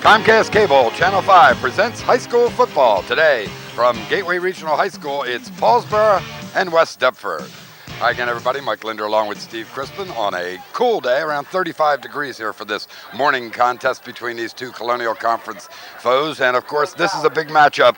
Comcast Cable, Channel 5 presents high school football. Today, from Gateway Regional High School, it's Paulsboro and West Deptford. Hi again, everybody. Mike Lindner along with Steve Crispin on a cool day, around 35 degrees here for this morning contest between these two Colonial Conference foes. And, of course, this is a big matchup.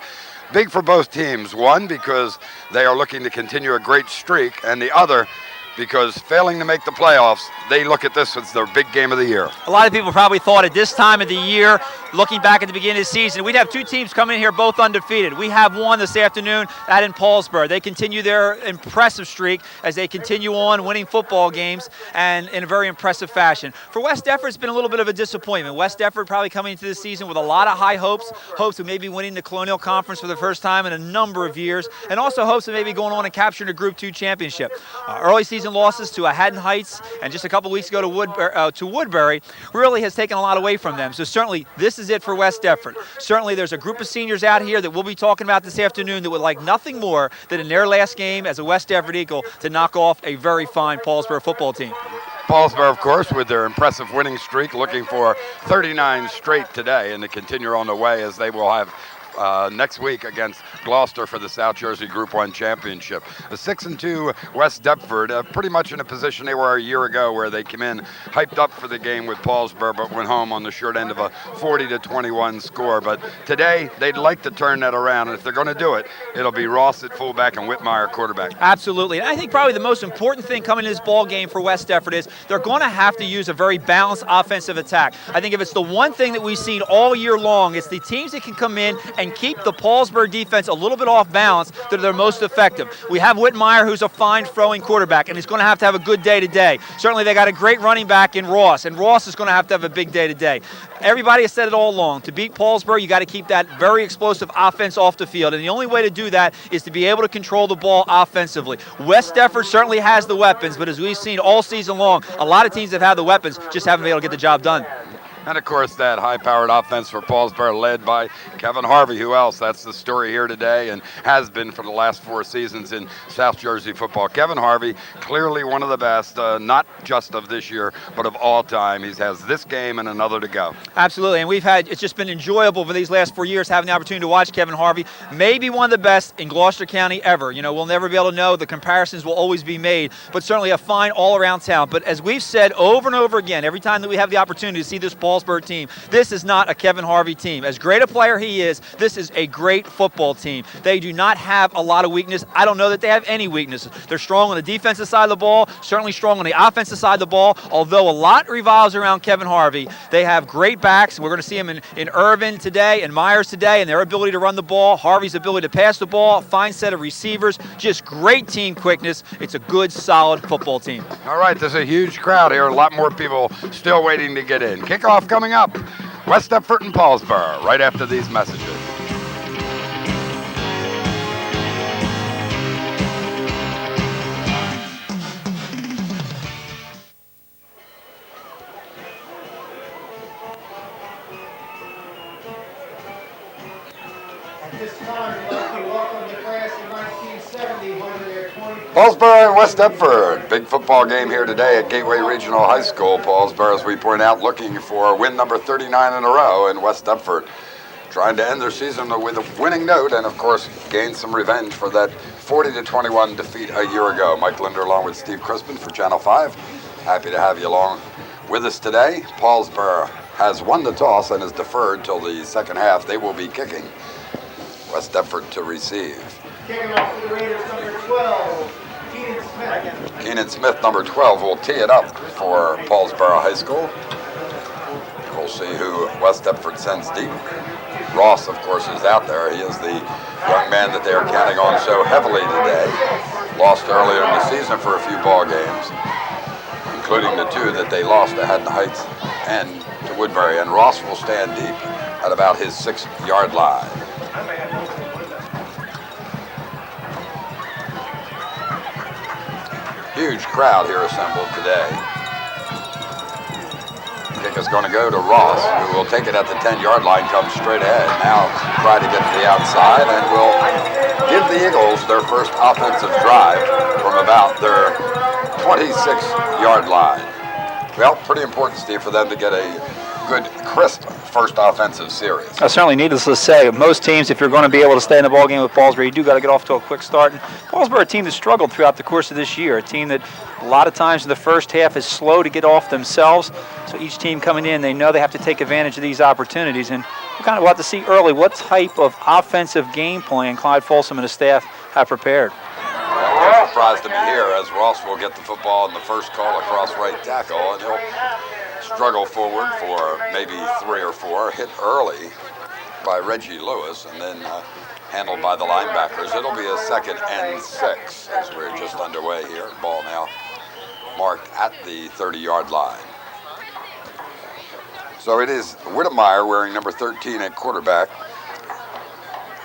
Big for both teams. One, because they are looking to continue a great streak, and the other, because failing to make the playoffs, they look at this as their big game of the year. A lot of people probably thought at this time of the year, looking back at the beginning of the season, we'd have two teams come in here both undefeated. We have one this afternoon out in Paulsboro. They continue their impressive streak as they continue on winning football games and in a very impressive fashion. For West Deptford, it's been a little bit of a disappointment. West Deptford probably coming into this season with a lot of high hopes of maybe winning the Colonial Conference for the first time in a number of years, and also hopes of maybe going on and capturing a Group 2 championship. Early season losses to Haddon Heights and just a couple weeks ago to Woodbury really has taken a lot away from them. So certainly this is it for West Deptford. Certainly there's a group of seniors out here that we'll be talking about this afternoon that would like nothing more than in their last game as a West Deptford Eagle to knock off a very fine Paulsboro football team. Paulsboro, of course, with their impressive winning streak, looking for 39 straight today and to continue on the way as they will have next week against Gloucester for the South Jersey Group 1 Championship. A 6-2 West Deptford, pretty much in a position they were a year ago where they came in hyped up for the game with Paulsboro but went home on the short end of a 40-21 score. But today they'd like to turn that around, and if they're going to do it, it'll be Ross at fullback and Whitmire quarterback. Absolutely. And I think probably the most important thing coming to this ball game for West Deptford is they're going to have to use a very balanced offensive attack. I think if it's the one thing that we've seen all year long, it's the teams that can come in and keep the Paulsboro defense a little bit off balance that they're most effective. We have Whitmire, who's a fine throwing quarterback, and he's going to have a good day today. Certainly they got a great running back in Ross, and Ross is going to have a big day today. Everybody has said it all along. To beat Paulsboro, you got to keep that very explosive offense off the field, and the only way to do that is to be able to control the ball offensively. West Deptford certainly has the weapons, but as we've seen all season long, a lot of teams have had the weapons, just haven't been able to get the job done. And, of course, that high-powered offense for Paulsboro led by Kevin Harvey. Who else? That's the story here today and has been for the last 4 seasons in South Jersey football. Kevin Harvey, clearly one of the best, not just of this year, but of all time. He has this game and another to go. Absolutely, and it's just been enjoyable for these last 4 years having the opportunity to watch Kevin Harvey. Maybe one of the best in Gloucester County ever. You know, we'll never be able to know. The comparisons will always be made, but certainly a fine all-around talent. But as we've said over and over again, every time that we have the opportunity to see this Paulsboro team, this is not a Kevin Harvey team. As great a player he is, this is a great football team. They do not have a lot of weakness. I don't know that they have any weaknesses. They're strong on the defensive side of the ball, certainly strong on the offensive side of the ball, although a lot revolves around Kevin Harvey. They have great backs. We're going to see him in Irvin today and Myers today, and their ability to run the ball, Harvey's ability to pass the ball, fine set of receivers, just great team quickness. It's a good, solid football team. All right, there's a huge crowd here. A lot more people still waiting to get in. Kickoff coming up. West Deptford and Paulsboro, right after these messages. At this time, we'd like to welcome the class of 1970 under their 20. Paulsboro and West Deptford. Big football game here today at Gateway Regional High School. Paulsboro, as we point out, looking for win number 39 in a row, and West Deptford trying to end their season with a winning note and, of course, gain some revenge for that 40-21 defeat a year ago. Mike Lindner along with Steve Crispin for Channel 5. Happy to have you along with us today. Paulsboro has won the toss and is deferred till the second half. They will be kicking. West Deptford to receive. Kicking off for the Raiders, number 12, Keenan Smith. Keenan Smith, number 12, will tee it up for Paulsboro High School. We'll see who West Deptford sends deep. Ross, of course, is out there. He is the young man that they are counting on so heavily today. Lost earlier in the season for a few ball games, including the 2 that they lost to Haddon Heights and to Woodbury. And Ross will stand deep at about his 6-yard line. Huge crowd here assembled today. Kick is going to go to Ross, who will take it at the 10-yard line, come straight ahead. Now try to get to the outside and will give the Eagles their first offensive drive from about their 26-yard line. Well, pretty important, Steve, for them to get a good, crisp first offensive series. Certainly, needless to say, most teams, if you're going to be able to stay in the ball game with Paulsboro, you do got to get off to a quick start. And Paulsboro, a team that struggled throughout the course of this year, a team that a lot of times in the first half is slow to get off themselves. So each team coming in, they know they have to take advantage of these opportunities. And we'll have to see early what type of offensive game plan Clyde Folsom and his staff have prepared. I'm surprised to be here, as Ross will get the football in the first call across right tackle, and he'll struggle forward for maybe 3 or 4, hit early by Reggie Lewis, and then handled by the linebackers. It'll be a 2nd and 6 as we're just underway here. Ball now marked at the 30-yard line. So it is Whittemire wearing number 13 at quarterback.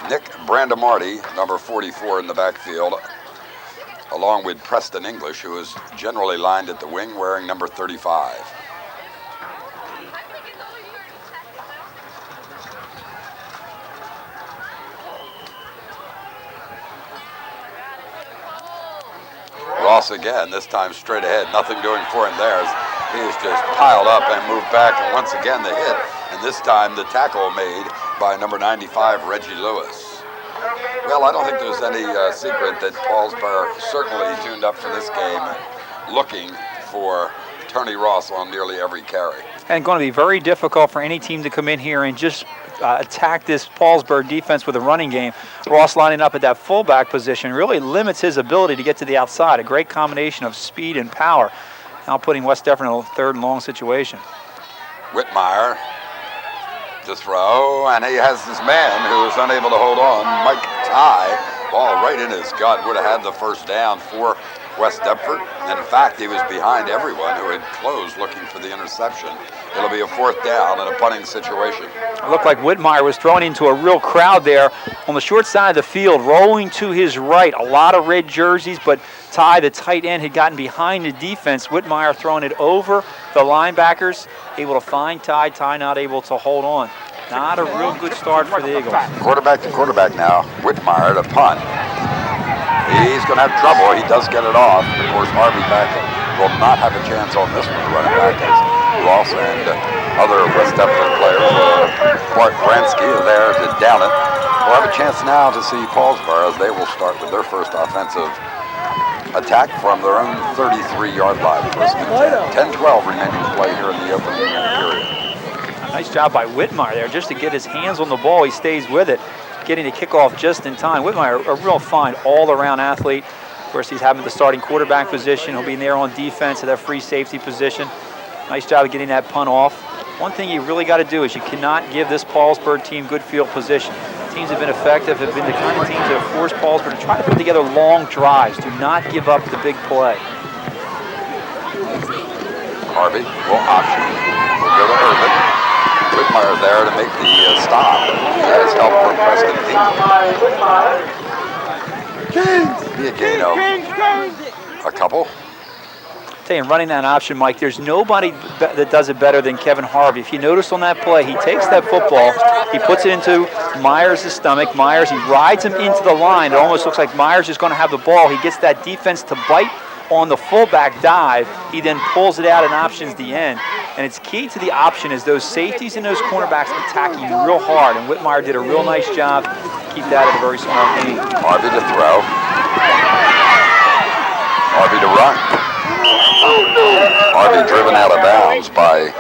Nick Brandamarty, number 44 in the backfield, along with Preston English, who is generally lined at the wing wearing number 35. Ross again, this time straight ahead, nothing doing for him there. He is just piled up and moved back, and once again the hit, and this time the tackle made by number 95, Reggie Lewis. Well, I don't think there's any secret that Paulsboro certainly tuned up for this game, looking for Tony Ross on nearly every carry. And going to be very difficult for any team to come in here and just attack this Paulsboro defense with a running game. Ross lining up at that fullback position really limits his ability to get to the outside. A great combination of speed and power. Now putting West Deptford in a 3rd and long situation. Whitmire to throw, and he has his man who is unable to hold on, Mike Ty. Ball right in his gut, would have had the first down for West Deptford. In fact, he was behind everyone who had closed looking for the interception. It'll be a 4th down in a punting situation. It looked like Whitmire was thrown into a real crowd there on the short side of the field, rolling to his right. A lot of red jerseys, but Ty, the tight end, had gotten behind the defense. Whitmire throwing it over the linebackers, able to find Ty. Ty not able to hold on. Not a real good start for the Eagles. Quarterback to quarterback now. Whitmire to punt. He's going to have trouble. He does get it off. Of course, Harvey back will not have a chance on this one to run it back, as Ross and other West Deptford players, Bart Bransky, are there to down it. We'll have a chance now to see Paulsboro as they will start with their first offensive attack from their own 33-yard line. 10-12 remaining to play here in the opening period. Nice job by Whitmire there just to get his hands on the ball. He stays with it, getting the kickoff just in time. Whitmire, a real fine all-around athlete. Of course, he's having the starting quarterback position. He'll be there on defense at that free safety position. Nice job of getting that punt off. One thing you really got to do is you cannot give this Paulsboro team good field position. Teams have been effective, have been the kind of teams that have forced Paulsboro to try to put together long drives. Do not give up the big play. Harvey will option. We'll go to Irvin. Whitmire there to make the stop. He has help from Preston English. Be a gain of a couple. Running that option, Mike, there's nobody that does it better than Kevin Harvey. If you notice on that play, he takes that football, he puts it into Myers' stomach. Myers, he rides him into the line. It almost looks like Myers is going to have the ball. He gets that defense to bite on the fullback dive. He then pulls it out and options the end. And it's key to the option is those safeties and those cornerbacks attacking you real hard. And Whitmire did a real nice job to keep that at a very small game. Harvey to throw. Harvey to run. Harvey driven out of bounds by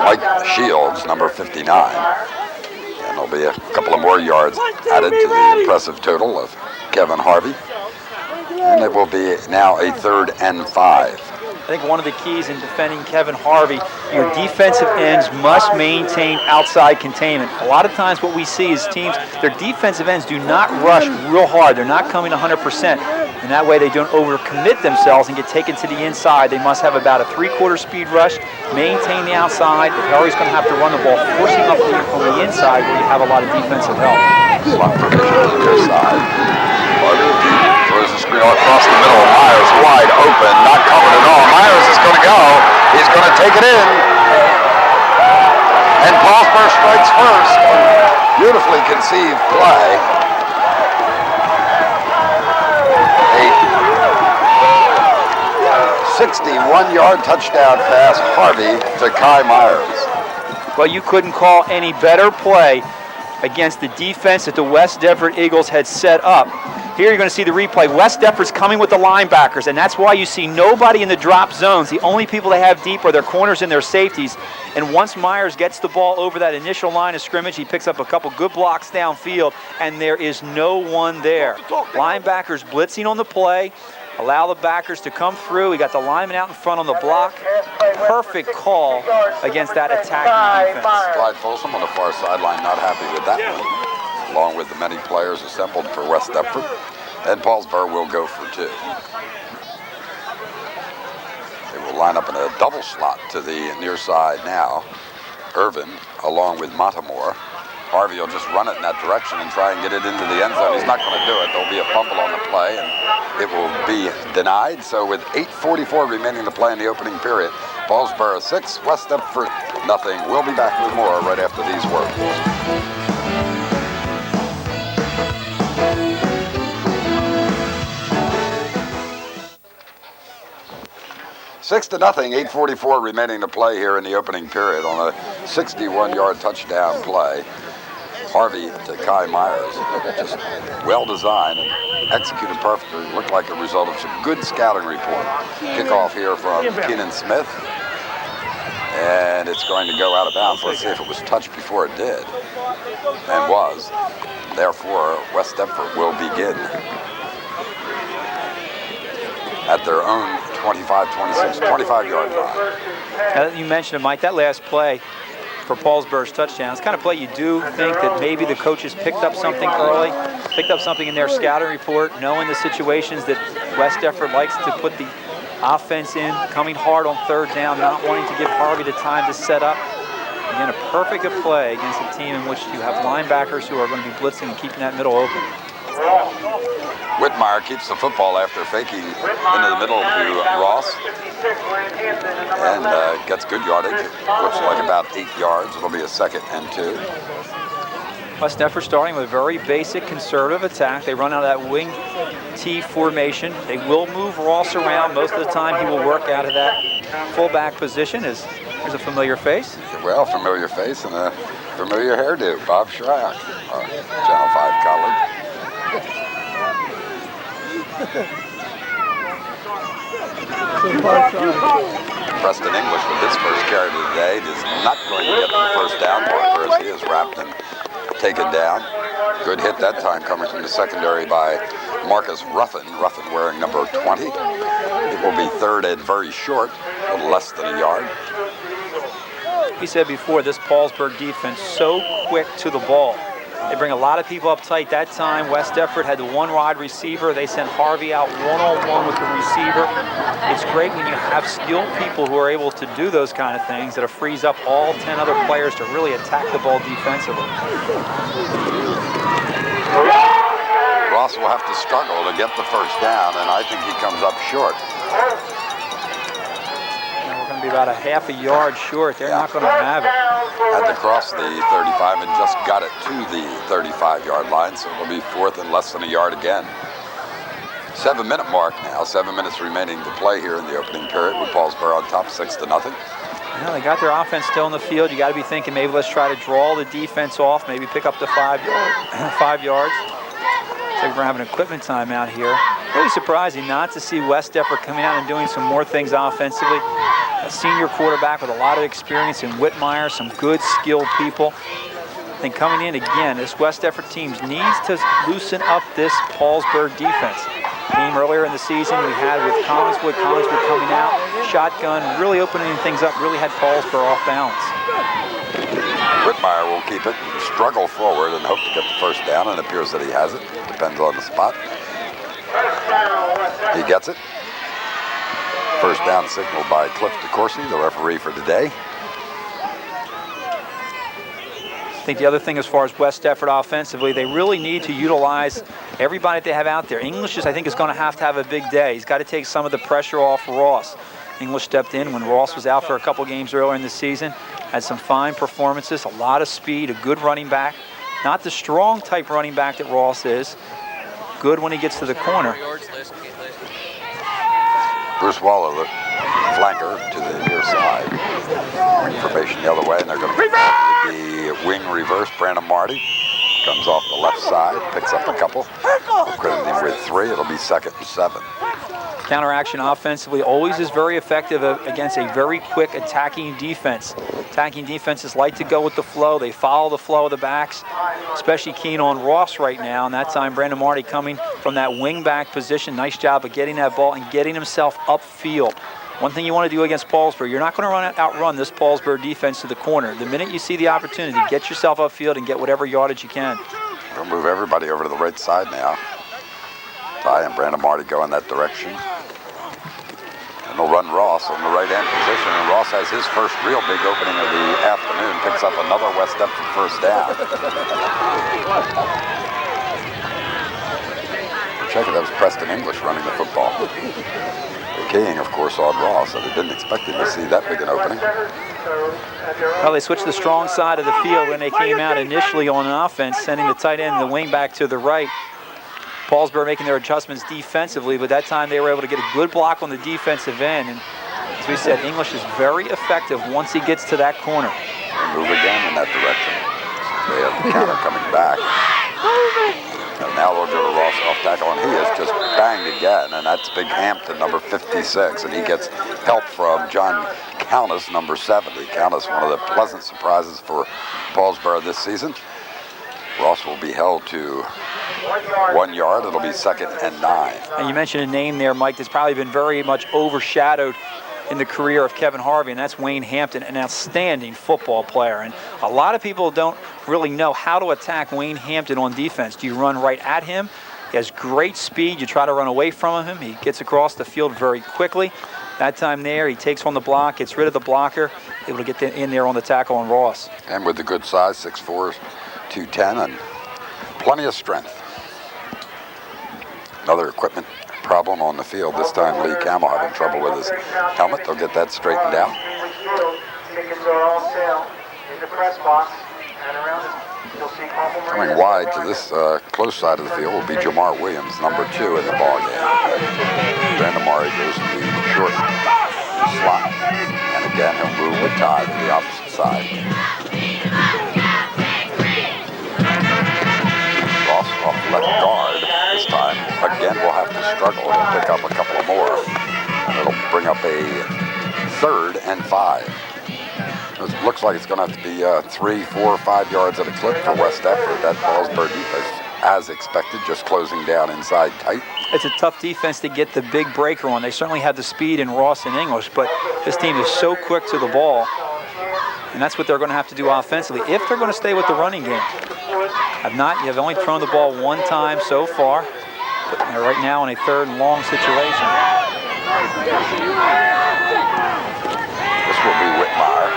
Mike Shields, number 59. And there'll be a couple of more yards added to the impressive total of Kevin Harvey. And it will be now a 3rd and 5. I think one of the keys in defending Kevin Harvey, your defensive ends must maintain outside containment. A lot of times what we see is teams, their defensive ends do not rush real hard. They're not coming 100%. And that way they don't overcommit themselves and get taken to the inside. They must have about a 3/4 speed rush, maintain the outside. If Harry's going to have to run the ball, forcing up from the inside where you have a lot of defensive help. Slot provision to the near side. Harvey throws the screen across the middle. Myers wide open, not covered at all. Myers is going to go. He's going to take it in. And Paulsboro strikes first. Beautifully conceived play. A 61-yard touchdown pass, Harvey to Kai Myers. Well, you couldn't call any better play against the defense that the West Deptford Eagles had set up. Here you're going to see the replay. West Deptford's coming with the linebackers, and that's why you see nobody in the drop zones. The only people they have deep are their corners and their safeties. And once Myers gets the ball over that initial line of scrimmage, he picks up a couple good blocks downfield, and there is no one there. Linebackers blitzing on the play. Allow the backers to come through. We got the lineman out in front on the block. Perfect call against that attacking defense. Clyde Folsom on the far sideline, not happy with that one, along with the many players assembled for West Deptford. And Paulsboro will go for 2. They will line up in a double slot to the near side now. Irvin along with Montemore. Harvey will just run it in that direction and try and get it into the end zone. He's not going to do it. There'll be a fumble on the play, and it will be denied. So with 8:44 remaining to play in the opening period, Paulsboro 6, West Deptford nothing. We'll be back with more right after these words. 6-0, 8:44 remaining to play here in the opening period on a 61-yard touchdown play. Harvey to Kai Myers, just well designed and executed perfectly. Looked like a result of some good scouting report. Kickoff here from Keenan Smith, and it's going to go out of bounds. Let's see if it was touched before it did, and was. Therefore, West Deptford will begin at their own 25-yard line. You mentioned it, Mike, that last play for Paulsboro's touchdown. It's the kind of play you do think that maybe the coaches picked up something early, picked up something in their scouting report, knowing the situations that West Deptford likes to put the offense in, coming hard on third down, not wanting to give Harvey the time to set up. Again, a perfect play against a team in which you have linebackers who are going to be blitzing and keeping that middle open. Whitmire keeps the football after faking into the middle to Ross, and gets good yardage. Looks like about 8 yards. It'll be a 2nd and 2. West Deptford starting with a very basic conservative attack. They run out of that wing T formation. They will move Ross around. Most of the time he will work out of that fullback position. Here's a familiar face. Well, familiar face and a familiar hairdo. Bob Schreck, Channel 5 colleague. Preston English with his first carry of the day is not going to get the first down marker as he is wrapped and taken down. Good hit that time coming from the secondary by Marcus Ruffin. Ruffin wearing number 20. It will be 3rd and very short, a little less than a yard. We said before, this Paulsboro defense so quick to the ball. They bring a lot of people up tight. That time, West Deptford had the one wide receiver. They sent Harvey out one-on-one with the receiver. It's great when you have skilled people who are able to do those kind of things that frees up all 10 other players to really attack the ball defensively. Ross will have to struggle to get the first down, and I think he comes up short. We're going to be about a half a yard short. They're not going to have it. Had to cross the 35 and just got it to the 35-yard line, so it'll be 4th and less than a yard again. 7-minute mark now. 7 minutes remaining to play here in the opening period with Paulsboro on top 6-0. Well, they got their offense still in the field. You got to be thinking maybe let's try to draw the defense off, maybe pick up the 5 yards. So we're having an equipment timeout here. Really surprising not to see West Deptford coming out and doing some more things offensively. A senior quarterback with a lot of experience in Whitmire, some good skilled people. I think coming in again, this West Deptford team needs to loosen up this Paulsboro defense. Game earlier in the season we had with Collingswood coming out, shotgun, really opening things up, really had Paulsboro off balance. Whitmire will keep it, struggle forward, and hope to get the first down, and it appears that he has it. Depends on the spot. He gets it. First down signaled by Cliff DeCourcy, the referee for today. I think the other thing as far as West Deptford offensively, they really need to utilize everybody they have out there. English, I think, is going to have a big day. He's got to take some of the pressure off Ross. English stepped in when Ross was out for a couple games earlier in the season. Had some fine performances, a lot of speed, a good running back. Not the strong type running back that Ross is. Good when he gets to the corner. Bruce Waller, the flanker, to the near side. Formation the other way, and they're going to the wing reverse. Brandon Marty comes off the left side, picks up a couple. We'll credit him with 3. It'll be 2nd and 7. Counteraction offensively always is very effective against a very quick attacking defense. Attacking defenses like to go with the flow. They follow the flow of the backs, especially keen on Ross right now. And that time, Brandon Marty coming from that wing back position. Nice job of getting that ball and getting himself upfield. One thing you want to do against Paulsboro, you're not going to outrun this Paulsboro defense to the corner. The minute you see the opportunity, get yourself upfield and get whatever yardage you can. We'll move everybody over to the right side now. Ty and Brandon Marty go in that direction. And they'll run Ross on the right end position, and Ross has his first real big opening of the afternoon, picks up another West Deptford first down. Check it, that was Preston English running the football. Keying, of course, on Ross, so they didn't expect him to see that big an opening. Well, they switched the strong side of the field when they came out initially on offense, sending the tight end and the wing back to the right. Paulsboro making their adjustments defensively, but that time they were able to get a good block on the defensive end. And as we said, English is very effective once he gets to that corner. They move again in that direction. They have the counter coming back. And now they'll go to Ross off tackle, and he is just banged again, and that's Big Hampton, number 56, and he gets help from John Countess, number 70. Countess, one of the pleasant surprises for Paulsboro this season. Ross will be held to 1 yard. It'll be 2nd and 9. And you mentioned a name there, Mike, that's probably been very much overshadowed in the career of Kevin Harvey, and that's Wayne Hampton, an outstanding football player. And a lot of people don't really know how to attack Wayne Hampton on defense. Do you run right at him? He has great speed. You try to run away from him. He gets across the field very quickly. That time there, he takes on the block, gets rid of the blocker, able to get in there on the tackle on Ross. And with the good size, 6'4", 210, and plenty of strength. Another equipment problem on the field. This time Lee Camel having trouble with his helmet. They'll get that straightened out. Coming wide to this close side of the field will be Jamar Williams, number 2 in the ball game. Brandon Marty goes to the short slot. And again, he'll move with Ty to the opposite side. Ross off left guard this time. Again, we'll have to struggle. He'll pick up a couple more. And it'll bring up a 3rd and 5. It looks like it's going to have to be 3, 4, 5 yards at a clip for West Deptford. That Paulsboro defense, as expected, just closing down inside tight. It's a tough defense to get the big breaker on. They certainly have the speed in Ross and English, but this team is so quick to the ball, and that's what they're going to have to do offensively if they're going to stay with the running game. You've only thrown the ball 1 time so far, but they're right now in a 3rd and long situation. This will be Whitmire.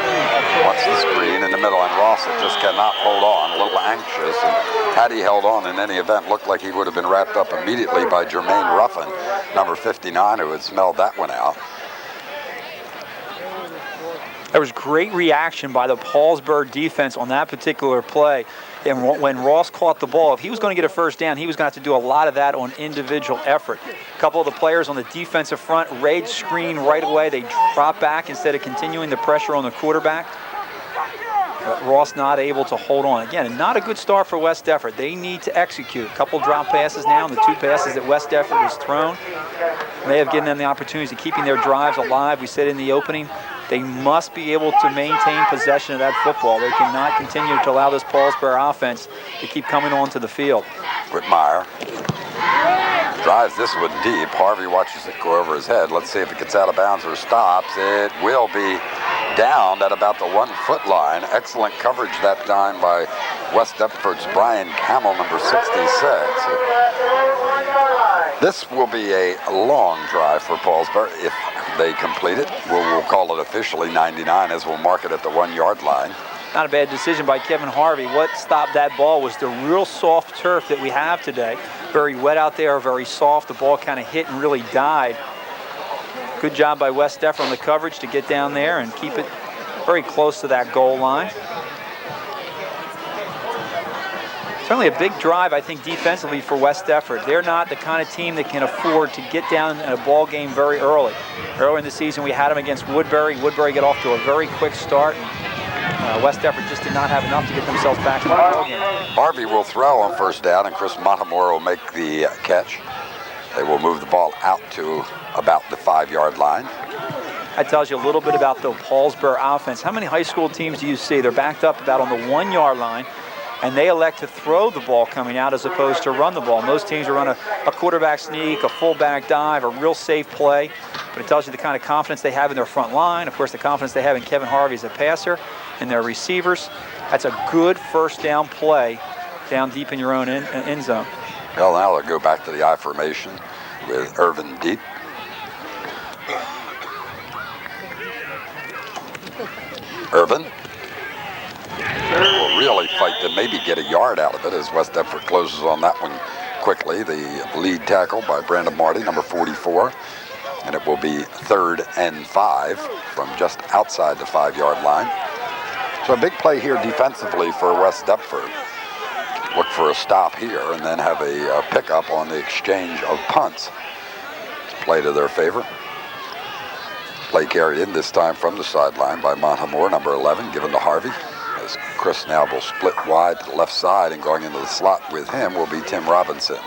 Wants the screen in the middle, and Ross just cannot hold on, a little anxious. And had he held on in any event, looked like he would have been wrapped up immediately by Jermaine Ruffin, number 59, who had smelled that one out. There was great reaction by the Paulsboro defense on that particular play. And when Ross caught the ball, if he was going to get a first down, he was going to have to do a lot of that on individual effort. A couple of the players on the defensive front raid screen right away. They drop back instead of continuing the pressure on the quarterback. But Ross not able to hold on. Again, not a good start for West Deptford. They need to execute. A couple drop passes now, and the 2 passes that West Deptford has thrown may have given them the opportunities of keeping their drives alive. We said in the opening, they must be able to maintain possession of that football. They cannot continue to allow this Paulsboro offense to keep coming onto the field. Whitmire drives this one deep. Harvey watches it go over his head. Let's see if it gets out of bounds or stops. It will be down at about the 1-foot line. Excellent coverage that time by West Deptford's Brian Camel, number 66. This will be a long drive for Paulsboro if they complete it. We'll call it officially 99 as we'll mark it at the 1-yard line. Not a bad decision by Kevin Harvey. What stopped that ball was the real soft turf that we have today. Very wet out there, very soft. The ball kind of hit and really died. Good job by West Deptford on the coverage to get down there and keep it very close to that goal line. Certainly a big drive, I think, defensively for West Deptford. They're not the kind of team that can afford to get down in a ball game very early. Early in the season, we had them against Woodbury. Woodbury got off to a very quick start. And West Deptford just did not have enough to get themselves back in the ball game. Harvey will throw on first down, and Chris Montemore will make the catch. They will move the ball out to about the 5-yard line. That tells you a little bit about the Paulsboro offense. How many high school teams do you see? They're backed up about on the 1-yard line, and they elect to throw the ball coming out as opposed to run the ball. Most teams will run a quarterback sneak, a fullback dive, a real safe play. But it tells you the kind of confidence they have in their front line. Of course, the confidence they have in Kevin Harvey as a passer and their receivers. That's a good first down play down deep in your own end zone. Well, now they'll go back to the I formation with Irvin deep. Irvin will really fight to maybe get a yard out of it as West Deptford closes on that one quickly. The lead tackle by Brandon Marty, number 44. And it will be 3rd and 5 from just outside the 5-yard line. So a big play here defensively for West Deptford. Look for a stop here and then have a pickup on the exchange of punts. It's a play to their favor. Play carried in this time from the sideline by Montemore, number 11, given to Harvey. As Chris now will split wide to the left side, and going into the slot with him will be Tim Robinson.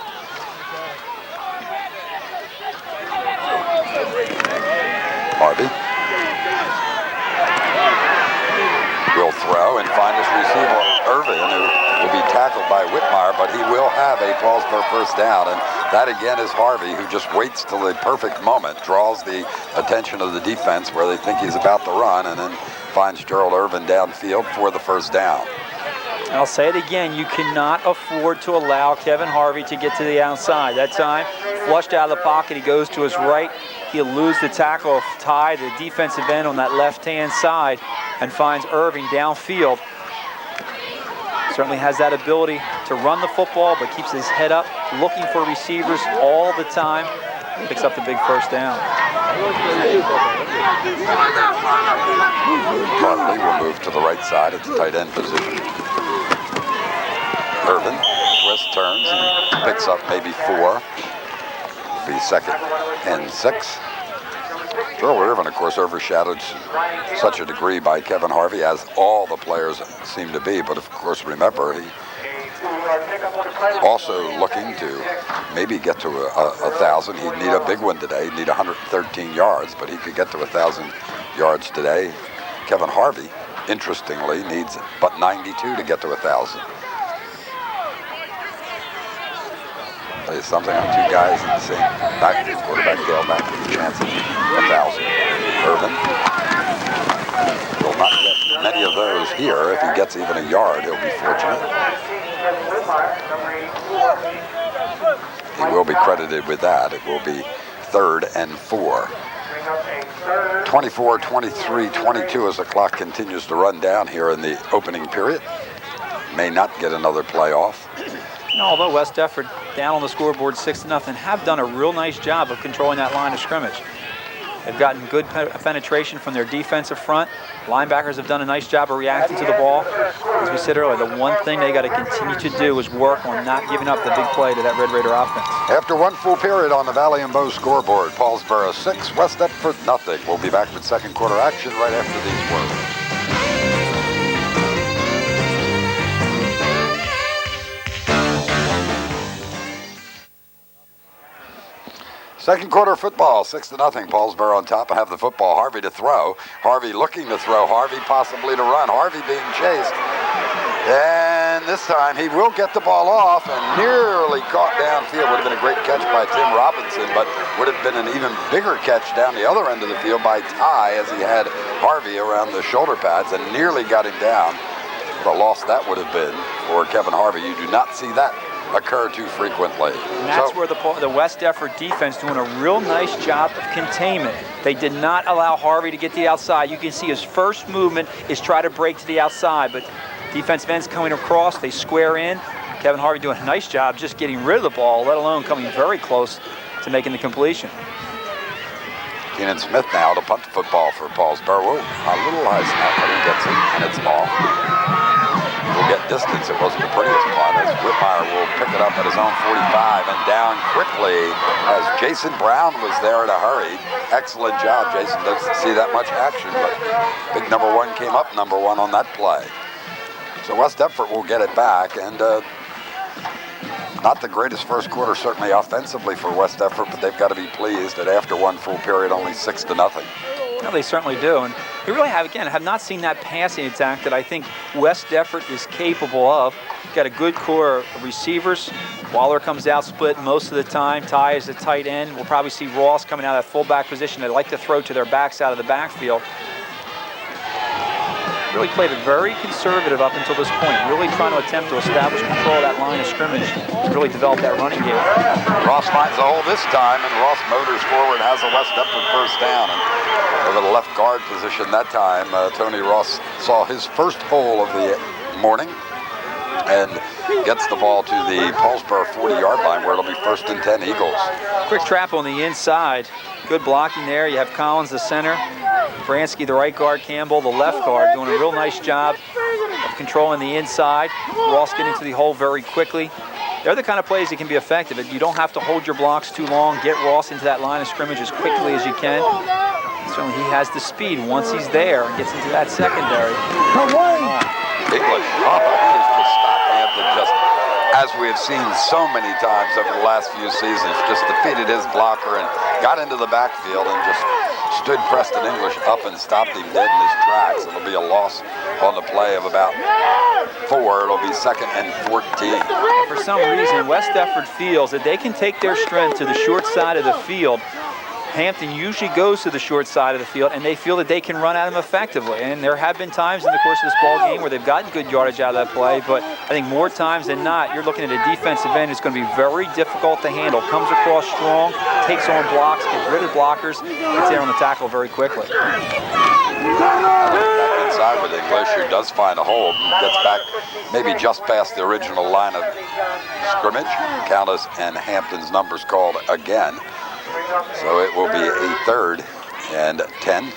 Harvey will throw and find his receiver, Irvin, who will be tackled by Whitmire, but he will have a Paulsboro first down. And that again is Harvey, who just waits till the perfect moment, draws the attention of the defense where they think he's about to run, and then finds Gerald Irvin downfield for the first down. I'll say it again, you cannot afford to allow Kevin Harvey to get to the outside. That time, flushed out of the pocket, he goes to his right. He'll lose the tackle of Ty, the defensive end on that left-hand side, and finds Irving downfield. Certainly has that ability to run the football, but keeps his head up, looking for receivers all the time. Picks up the big first down. Hartley will move to the right side at the tight end position. Irvin twists, turns, and picks up maybe 4. Be 2nd and 6. Gerald Irvin, of course, overshadowed to such a degree by Kevin Harvey, as all the players seem to be. But of course, remember, he also looking to maybe get to a 1,000. He'd need a big one today. He'd need 113 yards, but he could get to 1,000 yards today. Kevin Harvey, interestingly, needs but 92 to get to 1,000. There's something on 2 guys in the same back, quarterback, tailback, with a chance of 1,000. Irvin will not get many of those here. If he gets even a yard, he'll be fortunate. He will be credited with that. It will be 3rd and 4. 24, 23, 22 as the clock continues to run down here in the opening period. May not get another play off. Although West Deptford down on the scoreboard 6-0, have done a real nice job of controlling that line of scrimmage. They've gotten good penetration from their defensive front. Linebackers have done a nice job of reacting to the ball. As we said earlier, the one thing they got to continue to do is work on not giving up the big play to that Red Raider offense. After one full period on the Valley and Bow scoreboard, Paulsboro 6, West Deptford 0. We'll be back with second quarter action right after these words. Second quarter football, 6-0. Paulsboro on top. I have the football. Harvey to throw. Harvey looking to throw. Harvey possibly to run. Harvey being chased. And this time he will get the ball off and nearly caught downfield. Would have been a great catch by Tim Robinson, but would have been an even bigger catch down the other end of the field by Ty, as he had Harvey around the shoulder pads and nearly got him down. What a loss that would have been for Kevin Harvey. You do not see that occur too frequently. And that's where the West Deptford defense doing a real nice job of containment. They did not allow Harvey to get to the outside. You can see his first movement is try to break to the outside, but defensive ends coming across, they square in. Kevin Harvey doing a nice job just getting rid of the ball, let alone coming very close to making the completion. Keenan Smith now to punt the football for Paulsboro. A little high snap, but he gets it, and it's ball. We'll get distance, it wasn't the prettiest punt, as Whitmire will pick it up at his own 45 and down quickly as Jason Brown was there in a hurry. Excellent job. Jason doesn't see that much action, but big number 1 came up number 1 on that play. So West Deptford will get it back, and not the greatest first quarter, certainly offensively for West Deptford, but they've got to be pleased that after one full period, only 6-0. Well, they certainly do, and we really have not seen that passing attack that I think West Deptford is capable of. Got a good core of receivers. Waller comes out split most of the time. Ty is the tight end. We'll probably see Ross coming out of that fullback position. They like to throw to their backs out of the backfield. Really played it very conservative up until this point, really trying to attempt to establish control of that line of scrimmage and really develop that running game. Ross finds a hole this time, and Ross motors forward, has a West Deptford first down. And over the left guard position that time, Tony Ross saw his first hole of the morning and gets the ball to the Paulsboro 40-yard line where it'll be 1st and 10 Eagles. Quick trap on the inside. Good blocking there. You have Collins, the center. Bransky, the right guard. Campbell, the left guard, doing a real nice job of controlling the inside. Ross getting to the hole very quickly. They're the kind of plays that can be effective. You don't have to hold your blocks too long. Get Ross into that line of scrimmage as quickly as you can. Certainly he has the speed once he's there and gets into that secondary. English, he has just stopped Hampton, just as we have seen so many times over the last few seasons, just defeated his blocker and got into the backfield and just stood Preston English up and stopped him dead in his tracks. It'll be a loss on the play of about 4. It'll be 2nd and 14. For some reason, West Deptford feels that they can take their strength to the short side of the field. Hampton usually goes to the short side of the field, and they feel that they can run at him effectively. And there have been times in the course of this ball game where they've gotten good yardage out of that play, but I think more times than not, you're looking at a defensive end who's going to be very difficult to handle. Comes across strong, takes on blocks, gets rid of blockers, gets there on the tackle very quickly. Back inside with English, who does find a hole, gets back maybe just past the original line of scrimmage. Countess and Hampton's numbers called again. So it will be a 3rd and 10.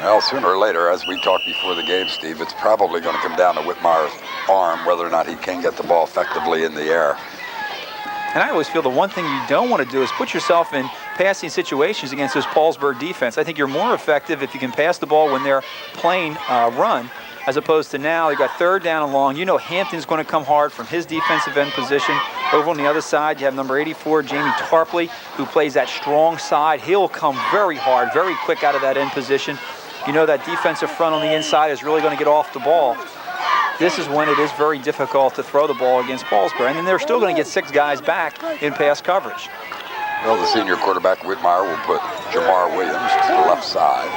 Well, sooner or later, as we talked before the game, Steve, it's probably going to come down to Whitmire's arm, whether or not he can get the ball effectively in the air. And I always feel the one thing you don't want to do is put yourself in passing situations against this Paulsboro defense. I think you're more effective if you can pass the ball when they're playing run, as opposed to now they've got 3rd down and long. You know Hampton's going to come hard from his defensive end position. Over on the other side, you have number 84, Jamie Tarpley, who plays that strong side. He'll come very hard, very quick out of that end position. You know that defensive front on the inside is really going to get off the ball. This is when it is very difficult to throw the ball against Paulsboro. And then they're still going to get 6 guys back in pass coverage. Well, the senior quarterback, Whitmire, will put Jamar Williams to the left side.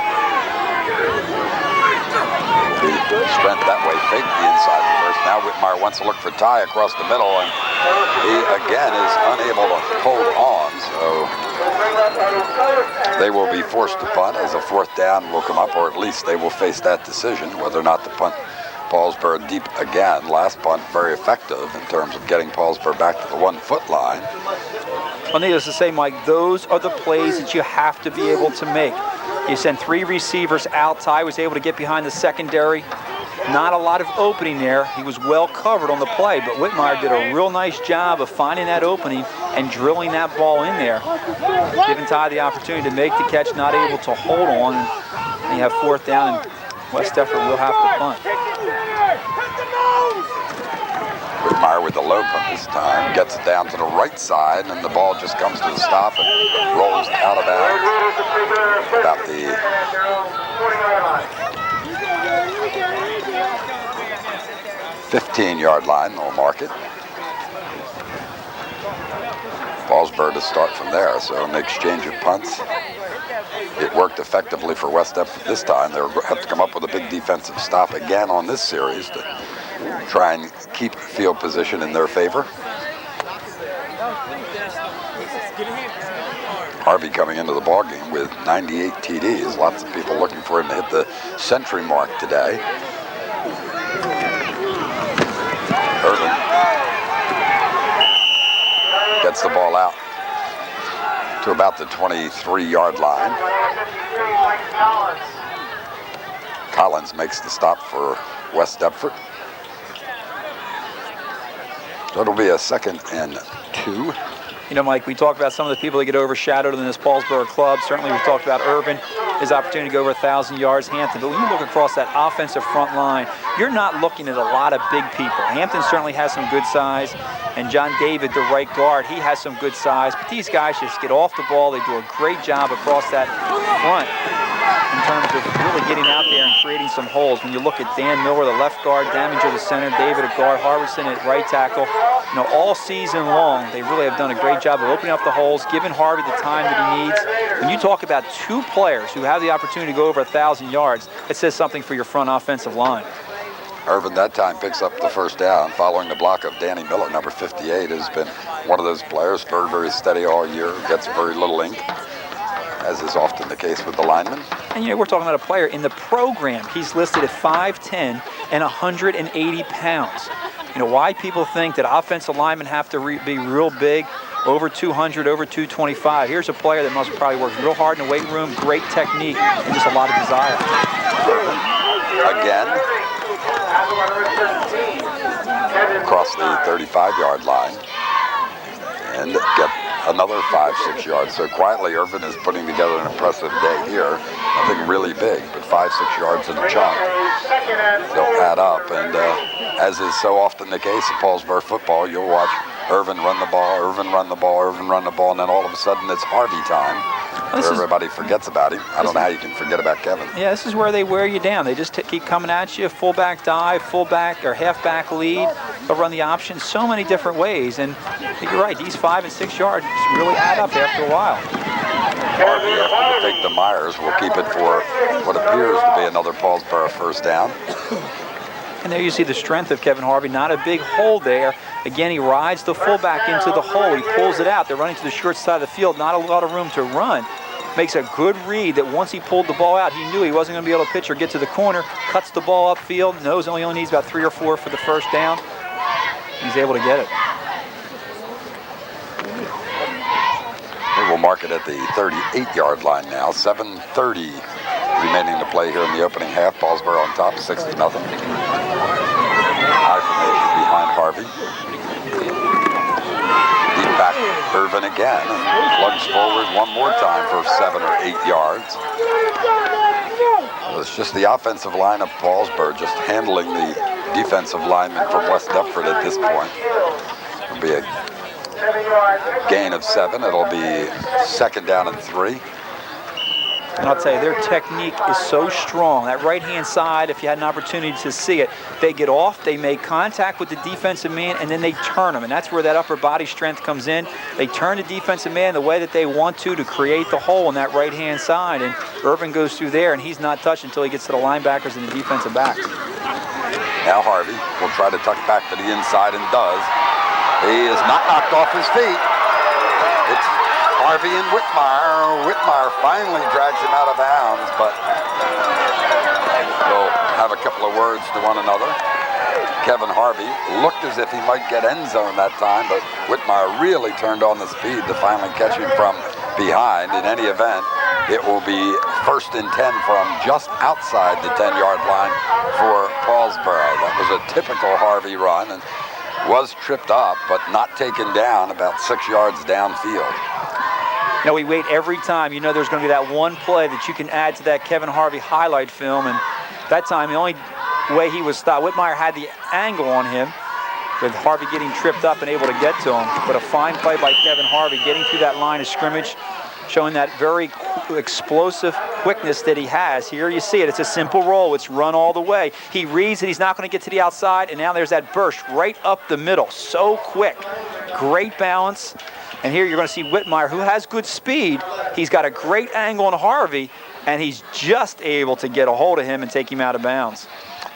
The strength that way, fake the inside first. Now Whitmire wants to look for Ty across the middle, and he again is unable to hold on. So they will be forced to punt as a 4th down will come up, or at least they will face that decision whether or not to punt Paulsboro deep again. Last punt very effective in terms of getting Paulsboro back to the 1-foot line. Well, needless to say, Mike, those are the plays that you have to be able to make. You send 3 receivers out. Ty was able to get behind the secondary. Not a lot of opening there. He was well covered on the play, but Whitmire did a real nice job of finding that opening and drilling that ball in there, giving Ty the opportunity to make the catch, not able to hold on. And you have 4th down, and West Deptford will have to punt. Whitmire with the low punt this time, gets it down to the right side, and the ball just comes to a stop and rolls out of bounds. About the 15-yard line, they'll mark it. Paulsboro to start from there, so an exchange of punts. It worked effectively for West Deptford this time. They'll have to come up with a big defensive stop again on this series to try and keep field position in their favor. Harvey coming into the ballgame with 98 TDs. Lots of people looking for him to hit the century mark today. Irvin gets the ball out to about the 23-yard line. Collins makes the stop for West Deptford. So it'll be a 2nd and 2. You know, Mike, we talked about some of the people that get overshadowed in this Paulsboro club. Certainly we've talked about Irvin, his opportunity to go over 1,000 yards, Hampton. But when you look across that offensive front line, you're not looking at a lot of big people. Hampton certainly has some good size. And John David, the right guard, he has some good size. But these guys just get off the ball. They do a great job across that front in terms of really getting out there and creating some holes. When you look at Dan Miller, the left guard, Daminger, the center, David at guard, Harbison at right tackle, you know, all season long, they really have done a great job of opening up the holes, giving Harvey the time that he needs. When you talk about 2 players who have the opportunity to go over 1,000 yards, it says something for your front offensive line. Irvin that time picks up the first down following the block of Danny Miller, number 58, has been one of those players, very, very steady all year, gets very little ink, as is often the case with the linemen. And, you know, we're talking about a player in the program. He's listed at 5'10" and 180 pounds. You know, why people think that offensive linemen have to be real big, over 200, over 225. Here's a player that must probably work real hard in the weight room, great technique, and just a lot of desire. Again, across the 35-yard line, and get another 5-6 yards. So quietly, Irvin is putting together an impressive day here. Nothing really big, but 5-6 yards in a chunk. They'll add up, and as is so often the case in Paulsboro football, you'll watch Irvin run the ball, Irvin run the ball, Irvin run the ball, and then all of a sudden it's Harvey time. Everybody forgets about him. I don't know how you can forget about Kevin. Yeah, this is where they wear you down. They just keep coming at you, fullback dive, fullback or halfback lead. They'll run the option so many different ways, and you're right, these 5 and 6 yards really add up after a while. Harvey, after the fake to Myers, will keep it for what appears to be another Paulsboro first down. And there you see the strength of Kevin Harvey. Not a big hole there. Again, he rides the fullback into the hole. He pulls it out. They're running to the short side of the field. Not a lot of room to run. Makes a good read that once he pulled the ball out, he knew he wasn't going to be able to pitch or get to the corner. Cuts the ball upfield. Knows he only needs about 3 or 4 for the first down. He's able to get it. They will mark it at the 38-yard line now. 7:30 remaining to play here in the opening half. Paulsboro on top, 6-0. High formation behind Harvey. Deep back, Irvin again. Plugs forward one more time for 7 or 8 yards. Well, it's just the offensive line of Paulsboro just handling the defensive linemen from West Deptford at this point. It'll be a gain of 7. It'll be 2nd down and 3. And I'll tell you, their technique is so strong. That right-hand side, if you had an opportunity to see it, they get off, they make contact with the defensive man, and then they turn them. And that's where that upper body strength comes in. They turn the defensive man the way that they want to create the hole on that right-hand side. And Irvin goes through there, and he's not touched until he gets to the linebackers and the defensive backs. Now Harvey will try to tuck back to the inside and does. He is not knocked off his feet. It's Harvey and Whitmire. Whitmire finally drags him out of bounds, but they'll have a couple of words to one another. Kevin Harvey looked as if he might get end zone that time, but Whitmire really turned on the speed to finally catch him from behind. In any event, it will be 1st and 10 from just outside the 10-yard line for Paulsboro. That was a typical Harvey run and was tripped up, but not taken down about 6 yards downfield. You know, we wait every time. You know there's going to be that one play that you can add to that Kevin Harvey highlight film, and that time the only way he was stopped, Whitmire had the angle on him with Harvey getting tripped up and able to get to him, but a fine play by Kevin Harvey getting through that line of scrimmage, showing that very explosive quickness that he has. Here you see it. It's a simple roll. It's run all the way. He reads that he's not going to get to the outside, and now there's that burst right up the middle. So quick. Great balance. And here you're going to see Whitmire, who has good speed. He's got a great angle on Harvey, and he's just able to get a hold of him and take him out of bounds.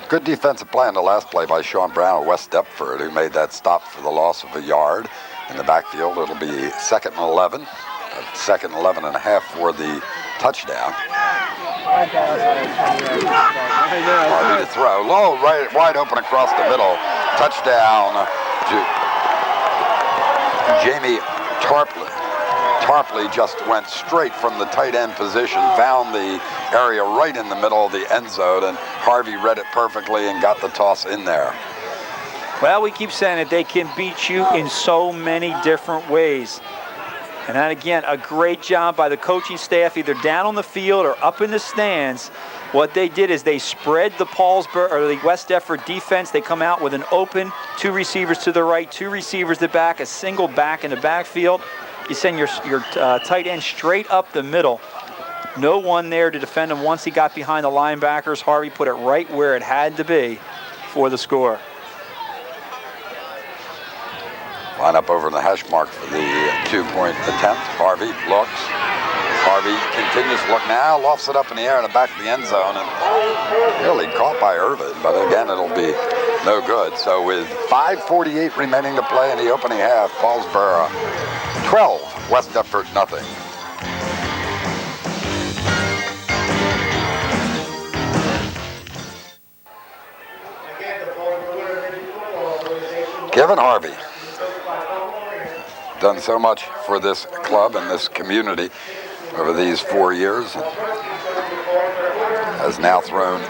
Good defensive play on the last play by Sean Brown of West Deptford, who made that stop for the loss of a yard. In the backfield, it'll be 2nd and 11. 2nd and 11 and a half for the touchdown. Harvey to throw. Low, right, wide open across the middle. Touchdown to Jamie Tarpley. Tarpley just went straight from the tight end position, found the area right in the middle of the end zone, and Harvey read it perfectly and got the toss in there. Well, we keep saying that they can beat you in so many different ways. And then again, a great job by the coaching staff, either down on the field or up in the stands. What they did is they spread the Paulsboro or the West Deptford defense. They come out with an open, 2 receivers to the right, 2 receivers to the back, a single back in the backfield. You send your tight end straight up the middle. No one there to defend him once he got behind the linebackers. Harvey put it right where it had to be for the score. Line up over the hash mark for the 2-point attempt. Harvey looks. Harvey continues to look now, lofts it up in the air in the back of the end zone, and nearly caught by Irvin, but again, it'll be no good. So with 5:48 remaining to play in the opening half, Paulsboro 12, West Deptford nothing. Kevin Harvey, done so much for this club and this community over these 4 years, has now thrown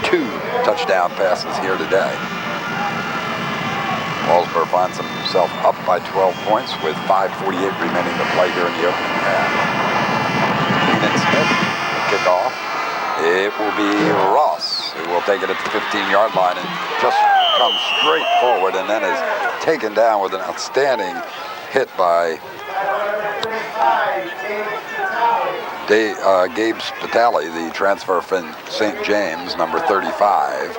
2 touchdown passes here today. Paulsboro finds himself up by 12 points with 5:48 remaining to play here in the opening half. Keenan Smith, the kickoff. It will be Ross who will take it at the 15-yard line and just comes straight forward and then is taken down with an outstanding hit by Gabe Spitali, the transfer from St. James, number 35.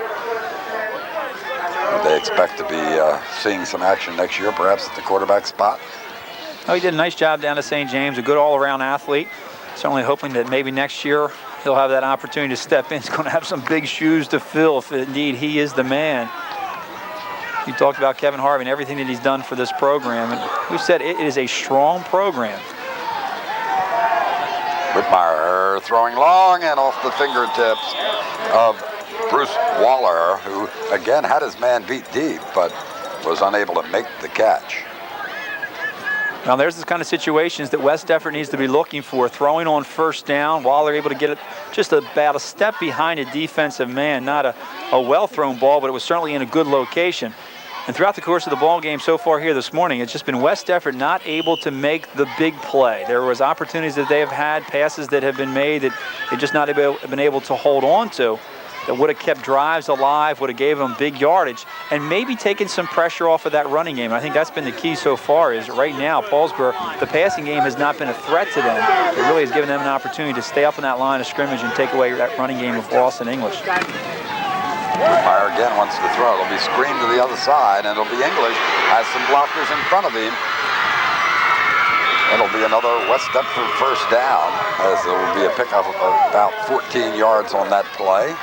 They expect to be seeing some action next year, perhaps at the quarterback spot. Oh, he did a nice job down at St. James, a good all-around athlete. Certainly hoping that maybe next year he'll have that opportunity to step in. He's going to have some big shoes to fill if indeed he is the man. You talked about Kevin Harvey and everything that he's done for this program, and we've said it is a strong program. Whitmire throwing long and off the fingertips of Bruce Waller, who again had his man beat deep, but was unable to make the catch. Now there's the kind of situations that West Deptford needs to be looking for. Throwing on first down while they're able to get it just about a step behind a defensive man. Not a well-thrown ball, but it was certainly in a good location. And throughout the course of the ball game so far here this morning, it's just been West Deptford not able to make the big play. There was opportunities that they have had, passes that have been made that they've just not been able to hold on to, that would have kept drives alive, would have gave them big yardage, and maybe taken some pressure off of that running game. I think that's been the key so far, is right now, Paulsboro, the passing game has not been a threat to them. It really has given them an opportunity to stay up in that line of scrimmage and take away that running game of Ross and English. Fire again wants to throw. It'll be screened to the other side, and it'll be English. Has some blockers in front of him. It'll be another West Deptford first down, as there will be a pickup of about 14 yards on that play.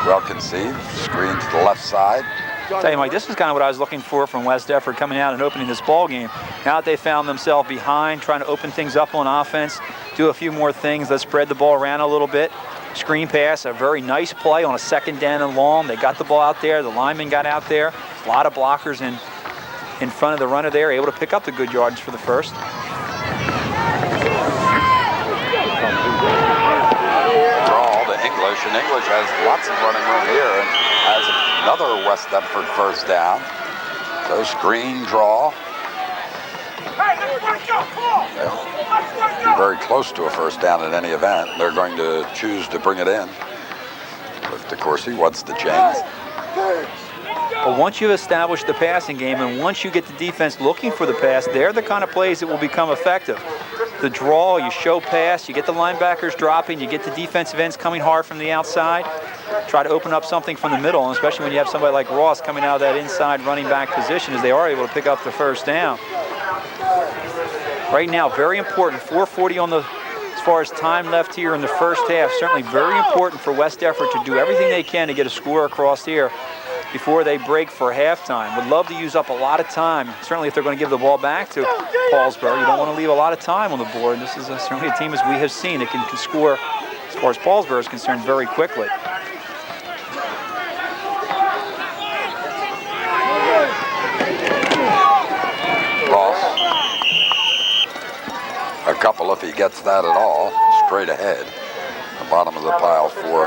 Well conceived, screen to the left side. I'll tell you, Mike, this is kind of what I was looking for from West Deptford coming out and opening this ball game. Now that they found themselves behind, trying to open things up on offense, do a few more things, let's spread the ball around a little bit. Screen pass, a very nice play on a second down and long. They got the ball out there, the lineman got out there. A lot of blockers in front of the runner there, able to pick up the good yardage for the first. Draw to English, and English has lots of running room here and has another West Deptford first down. So screen draw. Well, be very close to a first down in any event. They're going to choose to bring it in. But DeCourcy wants the chance. But once you've established the passing game and once you get the defense looking for the pass, they're the kind of plays that will become effective. The draw, you show pass, you get the linebackers dropping, you get the defensive ends coming hard from the outside. Try to open up something from the middle, and especially when you have somebody like Ross coming out of that inside running back position, as they are able to pick up the first down. Right now, very important, 4:40 on the, as far as time left here in the first half. Certainly very important for West Deptford to do everything they can to get a score across here before they break for halftime. Would love to use up a lot of time. Certainly if they're going to give the ball back to Paulsboro, you don't want to leave a lot of time on the board. This is certainly a team, as we have seen, that can score, as far as Paulsboro is concerned, very quickly. a couple if he gets that at all. Straight ahead. The bottom of the pile for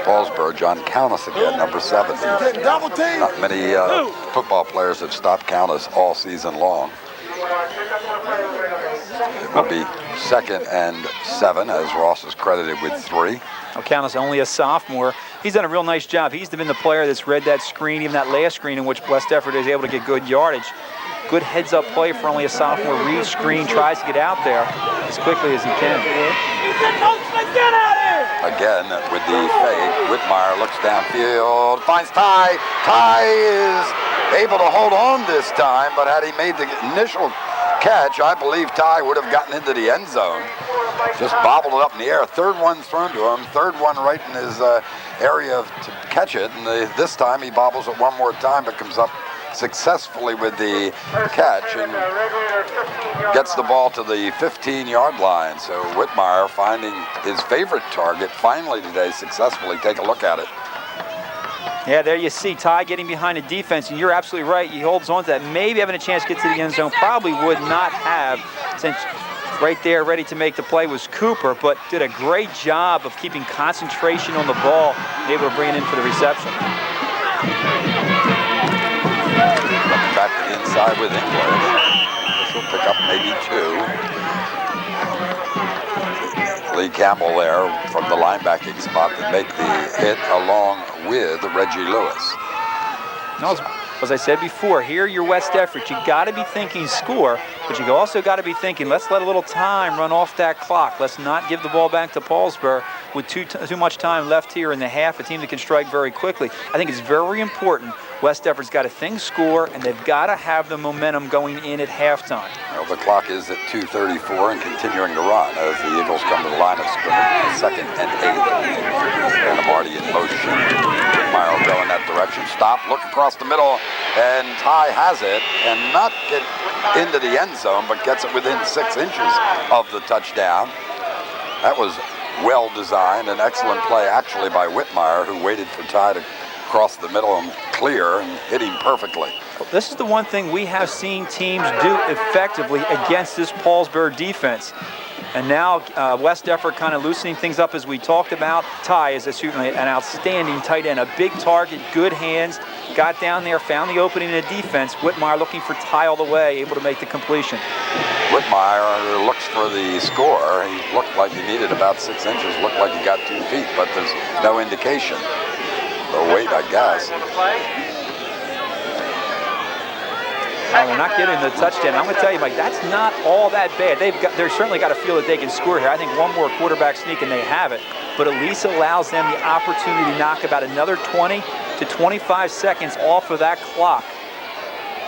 Paulsboro. John Countess again, number 7. Not many football players have stopped Countess all season long. It will be 2nd and 7 as Ross is credited with 3. Countess only a sophomore. He's done a real nice job. He's been the player that's read that screen, even that last screen in which West Deptford is able to get good yardage. Good heads-up play for only a sophomore. Reads screen, tries to get out there as quickly as he can. Again, with the fake, Whitmire looks downfield, finds Ty. Ty is able to hold on this time, but had he made the initial catch, I believe Ty would have gotten into the end zone. Just bobbled it up in the air. Third one thrown to him. Third one right in his area to catch it. And this time he bobbles it one more time, but comes up successfully with the catch and gets the ball to the 15-yard line. So Whitmire finding his favorite target finally today successfully. Take a look at it. Yeah, there you see Ty getting behind the defense, and you're absolutely right. He holds on to that. Maybe having a chance to get to the end zone. Probably would not have, since right there ready to make the play was Cooper, but did a great job of keeping concentration on the ball and able to bring it in for the reception. Coming back to the inside with English. This will pick up maybe 2. Lee Campbell there from the linebacking spot to make the hit along with Reggie Lewis. No, as I said before, here you're West Deptford. You got to be thinking score, but you also got to be thinking, let's let a little time run off that clock. Let's not give the ball back to Paulsboro with too much time left here in the half, a team that can strike very quickly. I think it's very important. West Deptford's got to think score, and they've got to have the momentum going in at halftime. Well, the clock is at 2:34 and continuing to run as the Eagles come to the line of scrimmage. 2nd and 8. And Marty in motion. Whitmire will go in that direction. Stop, look across the middle, and Ty has it, and not get into the end zone, but gets it within 6 inches of the touchdown. That was well designed, an excellent play actually by Whitmire, who waited for Ty to cross the middle and clear and hit him perfectly. This is the one thing we have seen teams do effectively against this Paulsboro defense. And now West Deptford kind of loosening things up as we talked about. Ty is certainly an outstanding tight end, a big target, good hands, got down there, found the opening in the defense. Whitmire looking for Ty all the way, able to make the completion. Whitmire looks for the score. He looked like he needed about 6 inches, looked like he got 2 feet, but there's no indication. The weight, I guess. Well, they're not getting the touchdown. I'm going to tell you, Mike, that's not all that bad. They're certainly got to feel that they can score here. I think one more quarterback sneak and they have it, but at least allows them the opportunity to knock about another 20 to 25 seconds off of that clock.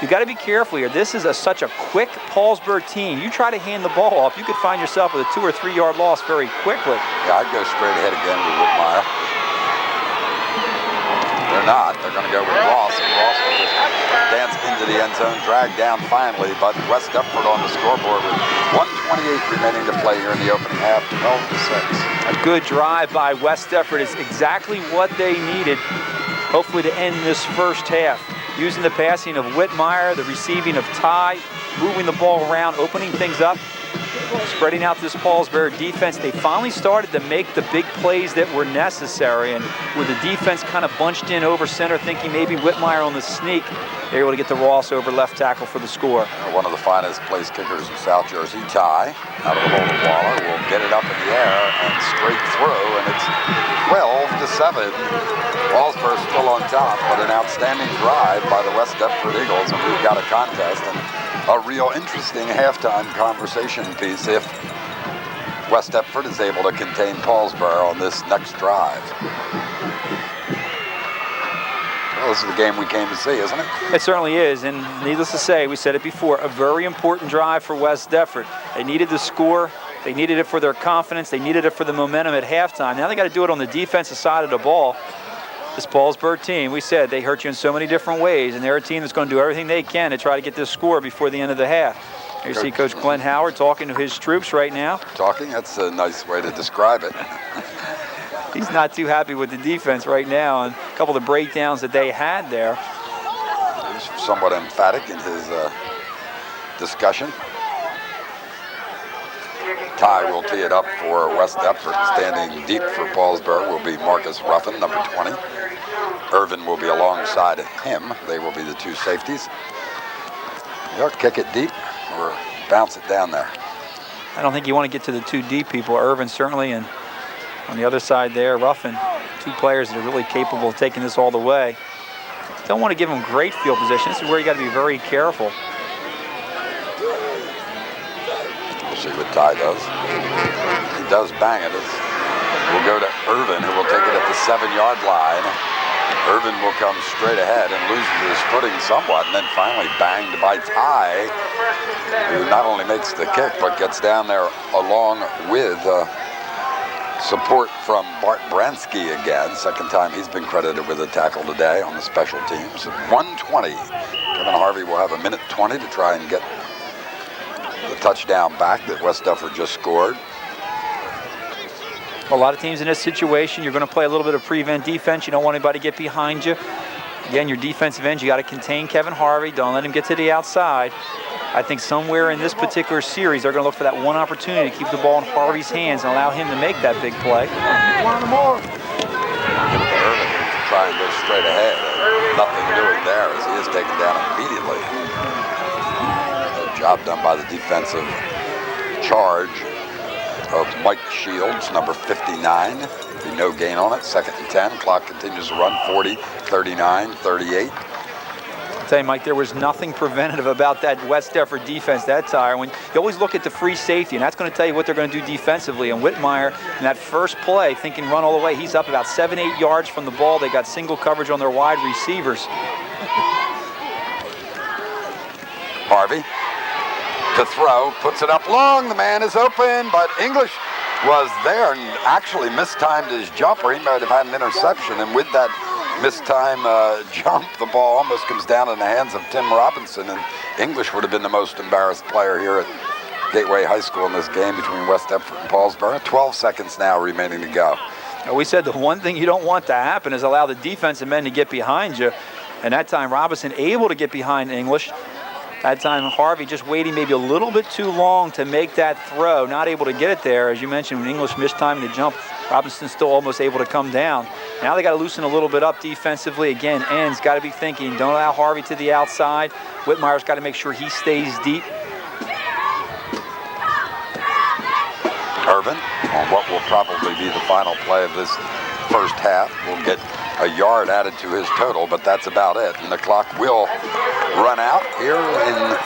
You got to be careful here. This is such a quick Paulsboro team. You try to hand the ball off, you could find yourself with a 2 or 3 yard loss very quickly. Yeah, I'd go straight ahead again with Whitmire. They're not. They're going to go with Ross, and Ross will just dance into the end zone, drag down finally, but West Deptford on the scoreboard with 1:28 remaining to play here in the opening half, 12-6. A good drive by West Deptford is exactly what they needed, hopefully to end this first half. Using the passing of Whitmire, the receiving of Ty, moving the ball around, opening things up, spreading out this Paulsboro defense. They finally started to make the big plays that were necessary, and with the defense kind of bunched in over center, thinking maybe Whitmire on the sneak, they were able to get the Ross over left tackle for the score. One of the finest place kickers in South Jersey, Ty, out of the hole of Waller, will get it up in the air and straight through, and it's 12-7. Paulsboro still on top, but an outstanding drive by the West Deptford Eagles, and we've got a contest and a real interesting halftime conversation piece if West Deptford is able to contain Paulsboro on this next drive. Well, this is the game we came to see, isn't it? It certainly is, and needless to say, we said it before, a very important drive for West Deptford. They needed the score. They needed it for their confidence. They needed it for the momentum at halftime. Now they got to do it on the defensive side of the ball. This Paulsboro team, we said, they hurt you in so many different ways, and they're a team that's going to do everything they can to try to get this score before the end of the half. Here you see Coach Glenn Howard talking to his troops right now. Talking? That's a nice way to describe it. He's not too happy with the defense right now, and a couple of the breakdowns that they had there. He was somewhat emphatic in his discussion. Ty will tee it up for West Deptford. Standing deep for Paulsboro will be Marcus Ruffin, number 20. Irvin will be alongside him. They will be the two safeties. They'll kick it deep or bounce it down there. I don't think you want to get to the two deep people. Irvin certainly, and on the other side there, Ruffin. Two players that are really capable of taking this all the way. Don't want to give them great field position. This is where you got to be very careful. We'll see what Ty does. He does bang it. We'll go to Irvin, who will take it at the 7-yard line. Irvin will come straight ahead and loses his footing somewhat, and then finally banged by Ty, who not only makes the kick, but gets down there along with support from Bart Bransky again. Second time he's been credited with a tackle today on the special teams. 1:20. Kevin Harvey will have 1:20 to try and get the touchdown back that West Deptford just scored. A lot of teams in this situation, you're going to play a little bit of prevent defense. You don't want anybody to get behind you. Again, your defensive end, you got to contain Kevin Harvey. Don't let him get to the outside. I think somewhere in this particular series, they're going to look for that one opportunity to keep the ball in Harvey's hands and allow him to make that big play. One more. Give it to Irvin to try and go straight ahead. Nothing doing there as he is taken down immediately. A job done by the defensive charge of Mike Shields, number 59. No gain on it. 2nd and 10. Clock continues to run. 40, 39, 38. I'll tell you, Mike, there was nothing preventative about that West Deptford defense that time. When you always look at the free safety, and that's going to tell you what they're going to do defensively. And Whitmire, in that first play, thinking run all the way, he's up about 7-8 yards from the ball. They got single coverage on their wide receivers. Harvey to throw, puts it up long. The man is open, but English was there and actually mistimed his jumper. He might have had an interception, and with that mistimed jump, the ball almost comes down in the hands of Tim Robinson, and English would have been the most embarrassed player here at Gateway High School in this game between West Deptford and Paulsboro. 12 seconds now remaining to go. We said the one thing you don't want to happen is allow the defensive men to get behind you, and that time Robinson able to get behind English. That time Harvey just waiting maybe a little bit too long to make that throw, not able to get it there. As you mentioned, when English missed time to jump, Robinson's still almost able to come down. Now they got to loosen a little bit up defensively. Again, ends got to be thinking, don't allow Harvey to the outside. Whitmire's got to make sure he stays deep. Irvin, on what will probably be the final play of this first half, will get a yard added to his total, but that's about it. And the clock will run out here in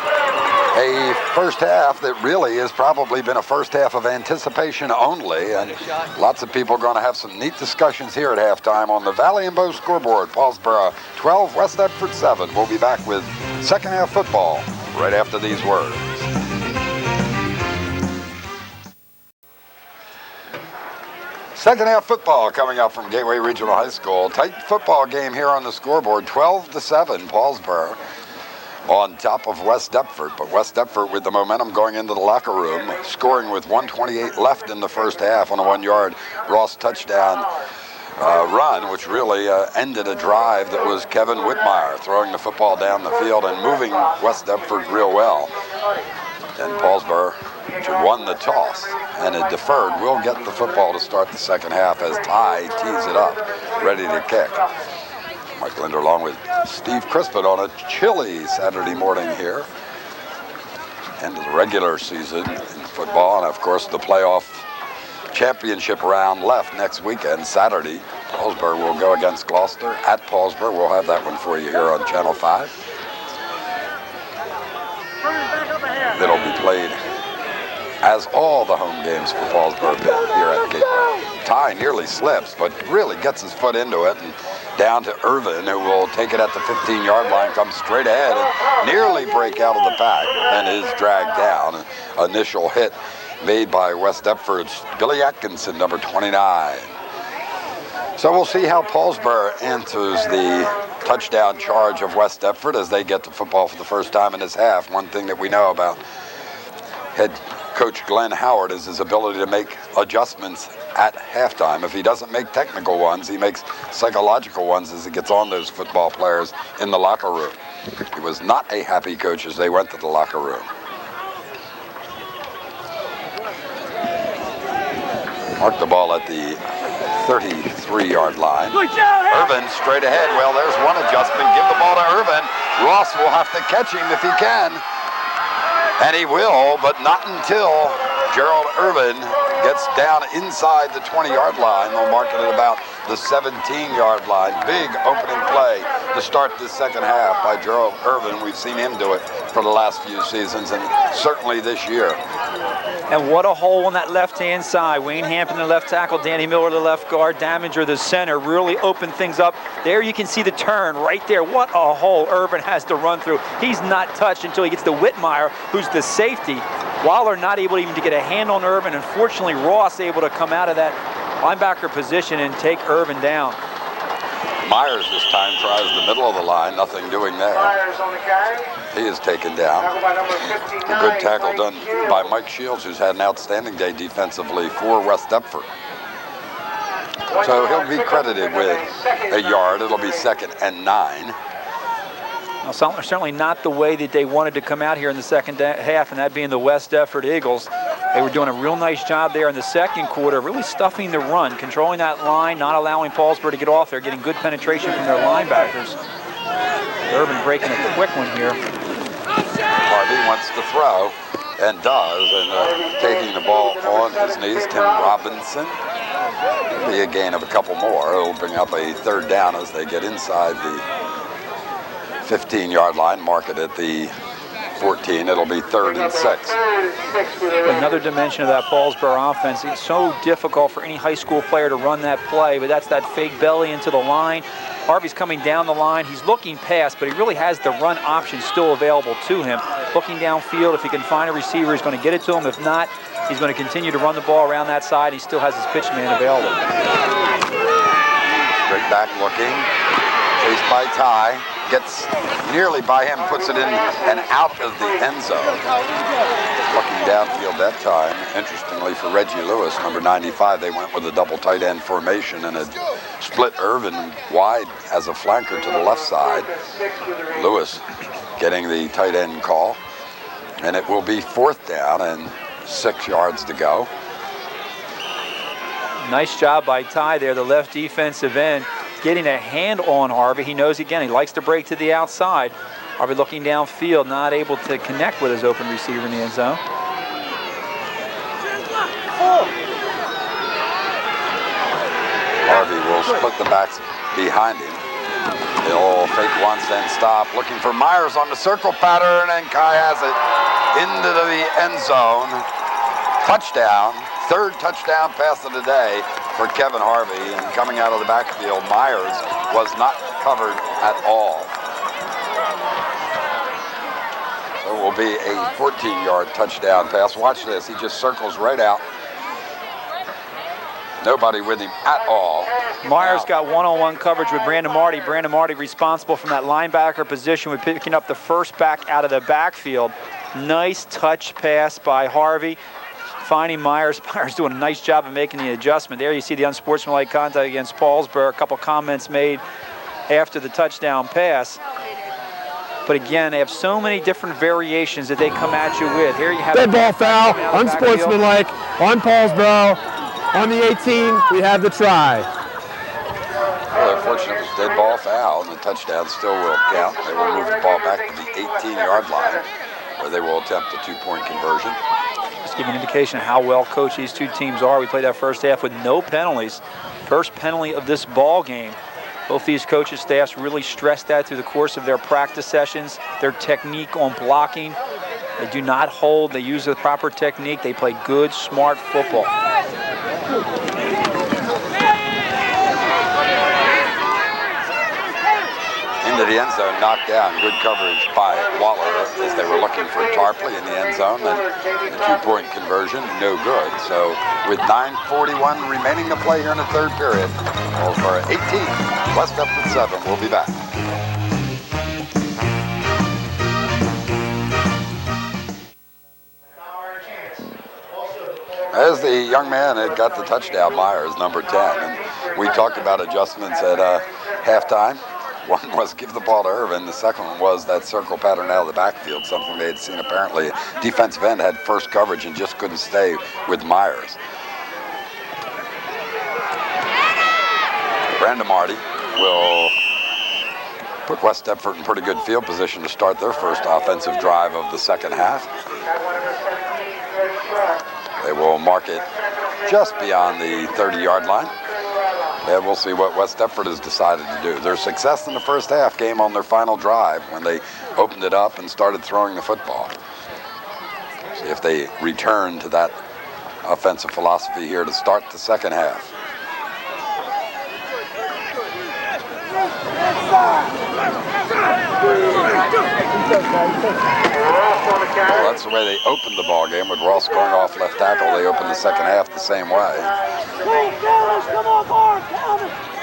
a first half that really has probably been a first half of anticipation only. And lots of people are going to have some neat discussions here at halftime on the Valley and Bow scoreboard. Paulsboro 12, West Deptford 7. We'll be back with second half football right after these words. Second half football coming up from Gateway Regional High School. Tight football game here on the scoreboard. 12-7, Paulsboro on top of West Deptford. But West Deptford with the momentum going into the locker room, scoring with 1:28 left in the first half on a 1-yard Ross touchdown run, which really ended a drive that was Kevin Whitmire throwing the football down the field and moving West Deptford real well. And Paulsboro, which had won the toss and had deferred, will get the football to start the second half as Ty tees it up, ready to kick. Mike Lindner along with Steve Crispin on a chilly Saturday morning here. End of the regular season in football, and of course the playoff championship round left next weekend, Saturday. Paulsboro will go against Gloucester at Paulsboro. We'll have that one for you here on Channel 5. It'll be played as all the home games for Paulsboro have been here at Gateway. Ty nearly slips, but really gets his foot into it, and down to Irvin, who will take it at the 15-yard line, comes straight ahead and nearly break out of the pack, and is dragged down. An initial hit made by West Deptford's Billy Atkinson, number 29. So we'll see how Paulsboro enters the touchdown charge of West Deptford as they get to football for the first time in this half. One thing that we know about head coach Glenn Howard is his ability to make adjustments at halftime. If he doesn't make technical ones, he makes psychological ones as he gets on those football players in the locker room. He was not a happy coach as they went to the locker room. Mark the ball at the 33-yard line. Irvin straight ahead. Well, there's one adjustment. Give the ball to Irvin. Ross will have to catch him if he can. And he will, but not until Gerald Irvin gets down inside the 20-yard line. They'll mark it at about the 17-yard line. Big opening play to start this second half by Gerald Irvin. We've seen him do it for the last few seasons and certainly this year. And what a hole on that left-hand side. Wayne Hampton, the left tackle, Danny Miller, the left guard, Daminger, the center, really opened things up. There you can see the turn right there. What a hole Irvin has to run through. He's not touched until he gets to Whitmire, who's the safety. Waller not able even to get a hand on Irvin. Unfortunately, Ross able to come out of that linebacker position and take Irvin down. Myers this time tries the middle of the line, nothing doing there. He is taken down. A good tackle done by Mike Shields, who's had an outstanding day defensively for West Deptford. So he'll be credited with a yard. It'll be 2nd and 9. Well, certainly not the way that they wanted to come out here in the second half, and that being the West Deptford Eagles. They were doing a real nice job there in the second quarter, really stuffing the run, controlling that line, not allowing Paulsboro to get off there, getting good penetration from their linebackers. Irvin breaking a quick one here. Harvey wants to throw, and does, and taking the ball on his knees, Tim Robinson. It'll be a gain of a couple more. It'll bring up a 3rd down as they get inside the 15-yard line, mark it at the 14. It'll be 3rd and 6. Another dimension of that Paulsboro offense. It's so difficult for any high school player to run that play, but that's that fake belly into the line. Harvey's coming down the line. He's looking past, but he really has the run option still available to him. Looking downfield, if he can find a receiver, he's going to get it to him. If not, he's going to continue to run the ball around that side. He still has his pitch man available. Straight back looking. Chased by Ty. Gets nearly by him, puts it in and out of the end zone. Looking downfield that time, interestingly for Reggie Lewis, number 95, they went with a double tight end formation and had split Irvin wide as a flanker to the left side. Lewis getting the tight end call, and it will be 4th down and 6 yards to go. Nice job by Ty there, the left defensive end, getting a hand on Harvey. He knows, again, he likes to break to the outside. Harvey looking downfield, not able to connect with his open receiver in the end zone. Harvey will split the backs behind him. He'll fake once, then stop, looking for Myers on the circle pattern, and Kai has it into the end zone. Touchdown. 3rd touchdown pass of the day for Kevin Harvey, and coming out of the backfield, Myers was not covered at all. So it will be a 14-yard touchdown pass. Watch this, he just circles right out. Nobody with him at all. Myers got one-on-one coverage with Brandon Marty. Brandon Marty responsible from that linebacker position with picking up the first back out of the backfield. Nice touch pass by Harvey. Finding Myers. Myers doing a nice job of making the adjustment. There you see the unsportsmanlike contact against Paulsboro. A couple comments made after the touchdown pass. But again, they have so many different variations that they come at you with. Here you have dead ball foul, unsportsmanlike on Paulsboro. On the 18, we have the try. Well, unfortunately, it was dead ball foul, and the touchdown still will count. They will move the ball back to the 18-yard line, where they will attempt a 2-point conversion. Just give you an indication of how well coached these two teams are. We played that first half with no penalties. First penalty of this ball game. Both these coaches' staffs really stressed that through the course of their practice sessions. Their technique on blocking. They do not hold. They use the proper technique. They play good, smart football. Into the end zone, knocked down. Good coverage by Waller as they were looking for Tarpley in the end zone. And the 2-point conversion, no good. So with 9:41 remaining to play here in the 3rd period, Paulsboro 18, West Deptford 7. We'll be back. As the young man had got the touchdown, Myers, number 10. And we talked about adjustments at halftime. One was give the ball to Irvin. The second one was that circle pattern out of the backfield, something they had seen apparently. Defensive end had first coverage and just couldn't stay with Myers. Brandon Marty will put West Deptford in pretty good field position to start their first offensive drive of the second half. They will mark it just beyond the 30-yard line. And we'll see what West Deptford has decided to do. Their success in the first half came on their final drive when they opened it up and started throwing the football. See if they return to that offensive philosophy here to start the second half. Well, that's the way they opened the ball game with Ross going off left tackle. They opened the second half the same way.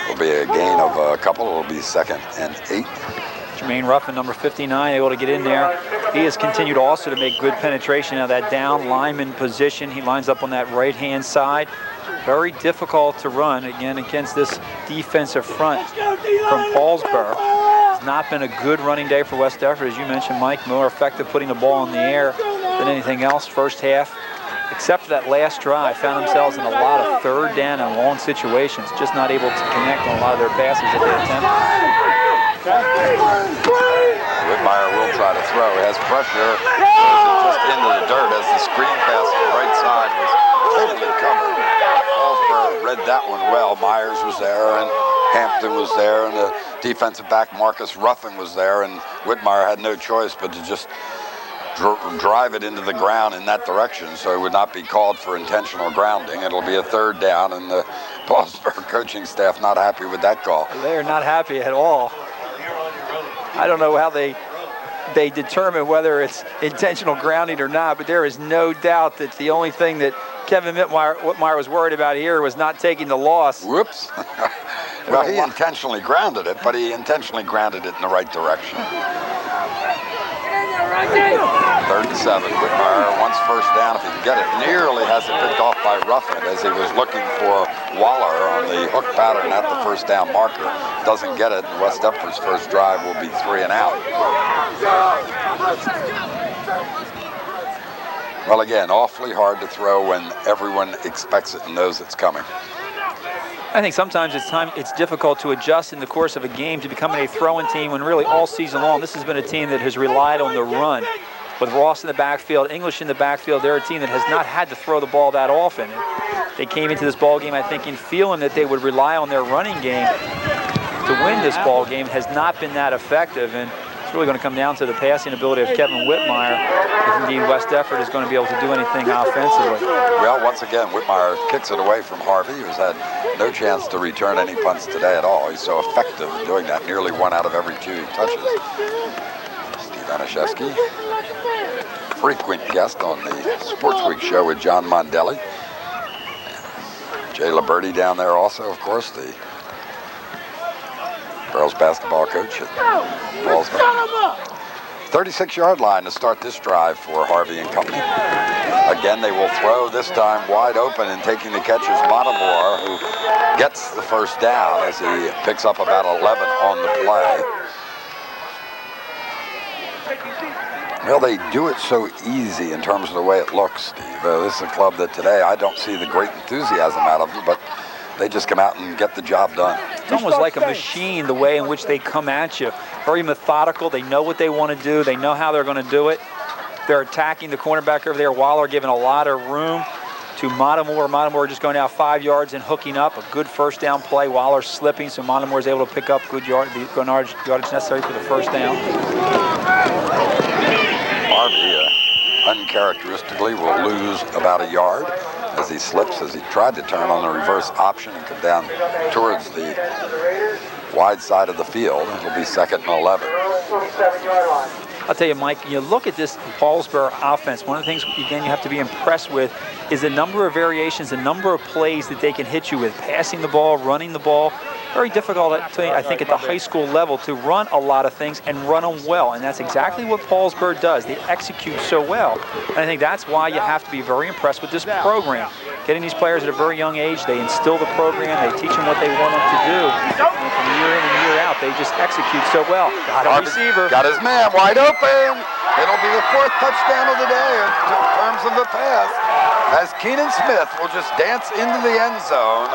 It'll be a gain of a couple. It'll be 2nd and 8. Jermaine Ruffin, number 59, able to get in there. He has continued also to make good penetration of that down lineman position. He lines up on that right-hand side. Very difficult to run, again, against this defensive front from Paulsboro. It's not been a good running day for West Deptford, as you mentioned, Mike. More effective putting the ball in the air than anything else first half. Except for that last drive, found themselves in a lot of third down and long situations, just not able to connect on a lot of their passes that they attempt. Whitmire will try to throw. He has pressure. Just into the dirt as the screen pass on the right side was totally covered. Paulsboro read that one well. Myers was there, and Hampton was there, and the defensive back Marcus Ruffin was there, and Whitmire had no choice but to just drive it into the ground in that direction, so it would not be called for intentional grounding. It'll be a third down, and the Paulsboro coaching staff not happy with that call. They are not happy at all. I don't know how they determine whether it's intentional grounding or not, but there is no doubt that the only thing that Kevin Whitmire was worried about here was not taking the loss. Whoops. Well, he intentionally grounded it, but he intentionally grounded it in the right direction. 3rd and 7. Whitmire wants first down if he can get it. Nearly has it picked off by Ruffin as he was looking for Waller on the hook pattern at the first down marker. Doesn't get it, and West Deptford's first drive will be 3 and out. Well, again, awfully hard to throw when everyone expects it and knows it's coming. I think sometimes it's difficult to adjust in the course of a game to becoming a throwing team when really all season long this has been a team that has relied on the run. With Ross in the backfield, English in the backfield, they're a team that has not had to throw the ball that often. They came into this ball game, I think, in feeling that they would rely on their running game to win this ball game. It has not been that effective, and it's really going to come down to the passing ability of Kevin Whitmire if indeed West Deptford is going to be able to do anything offensively. Well, once again, Whitmire kicks it away from Harvey, who's had no chance to return any punts today at all. He's so effective in doing that, nearly 1 out of every 2 he touches. Steve Anashevsky, frequent guest on the Sports Week show with John Mondelli. Jay Liberty down there also, of course, the girls basketball coach at Paulsboro. 36-yard line to start this drive for Harvey and company. Again, they will throw, this time wide open, and taking the catch is Montemore, who gets the first down as he picks up about 11 on the play. Well, they do it so easy in terms of the way it looks, Steve. This is a club that today I don't see the great enthusiasm out of them, but they just come out and get the job done. It's almost like a machine, the way in which they come at you. Very methodical. They know what they want to do. They know how they're going to do it. They're attacking the cornerback over there. Waller giving a lot of room to Montemore. Montemore just going out 5 yards and hooking up. A good first down play. Waller slipping, so Montemore is able to pick up good yardage necessary for the first down. Harvey, uncharacteristically, will lose about a yard as he slips, as he tried to turn on the reverse option and come down towards the wide side of the field. It'll be 2nd and 11. I'll tell you, Mike, you look at this Paulsboro offense, one of the things, again, you have to be impressed with is the number of variations, the number of plays that they can hit you with, passing the ball, running the ball. Very difficult, I think, at the high school level to run a lot of things and run them well, and that's exactly what Paulsboro does. They execute so well, and I think that's why you have to be very impressed with this program. Getting these players at a very young age, they instill the program, they teach them what they want them to do, and from year in and year out, they just execute so well. Got a receiver. Got his man wide open. It'll be the 4th touchdown of the day in terms of the pass, as Keenan Smith will just dance into the end zone.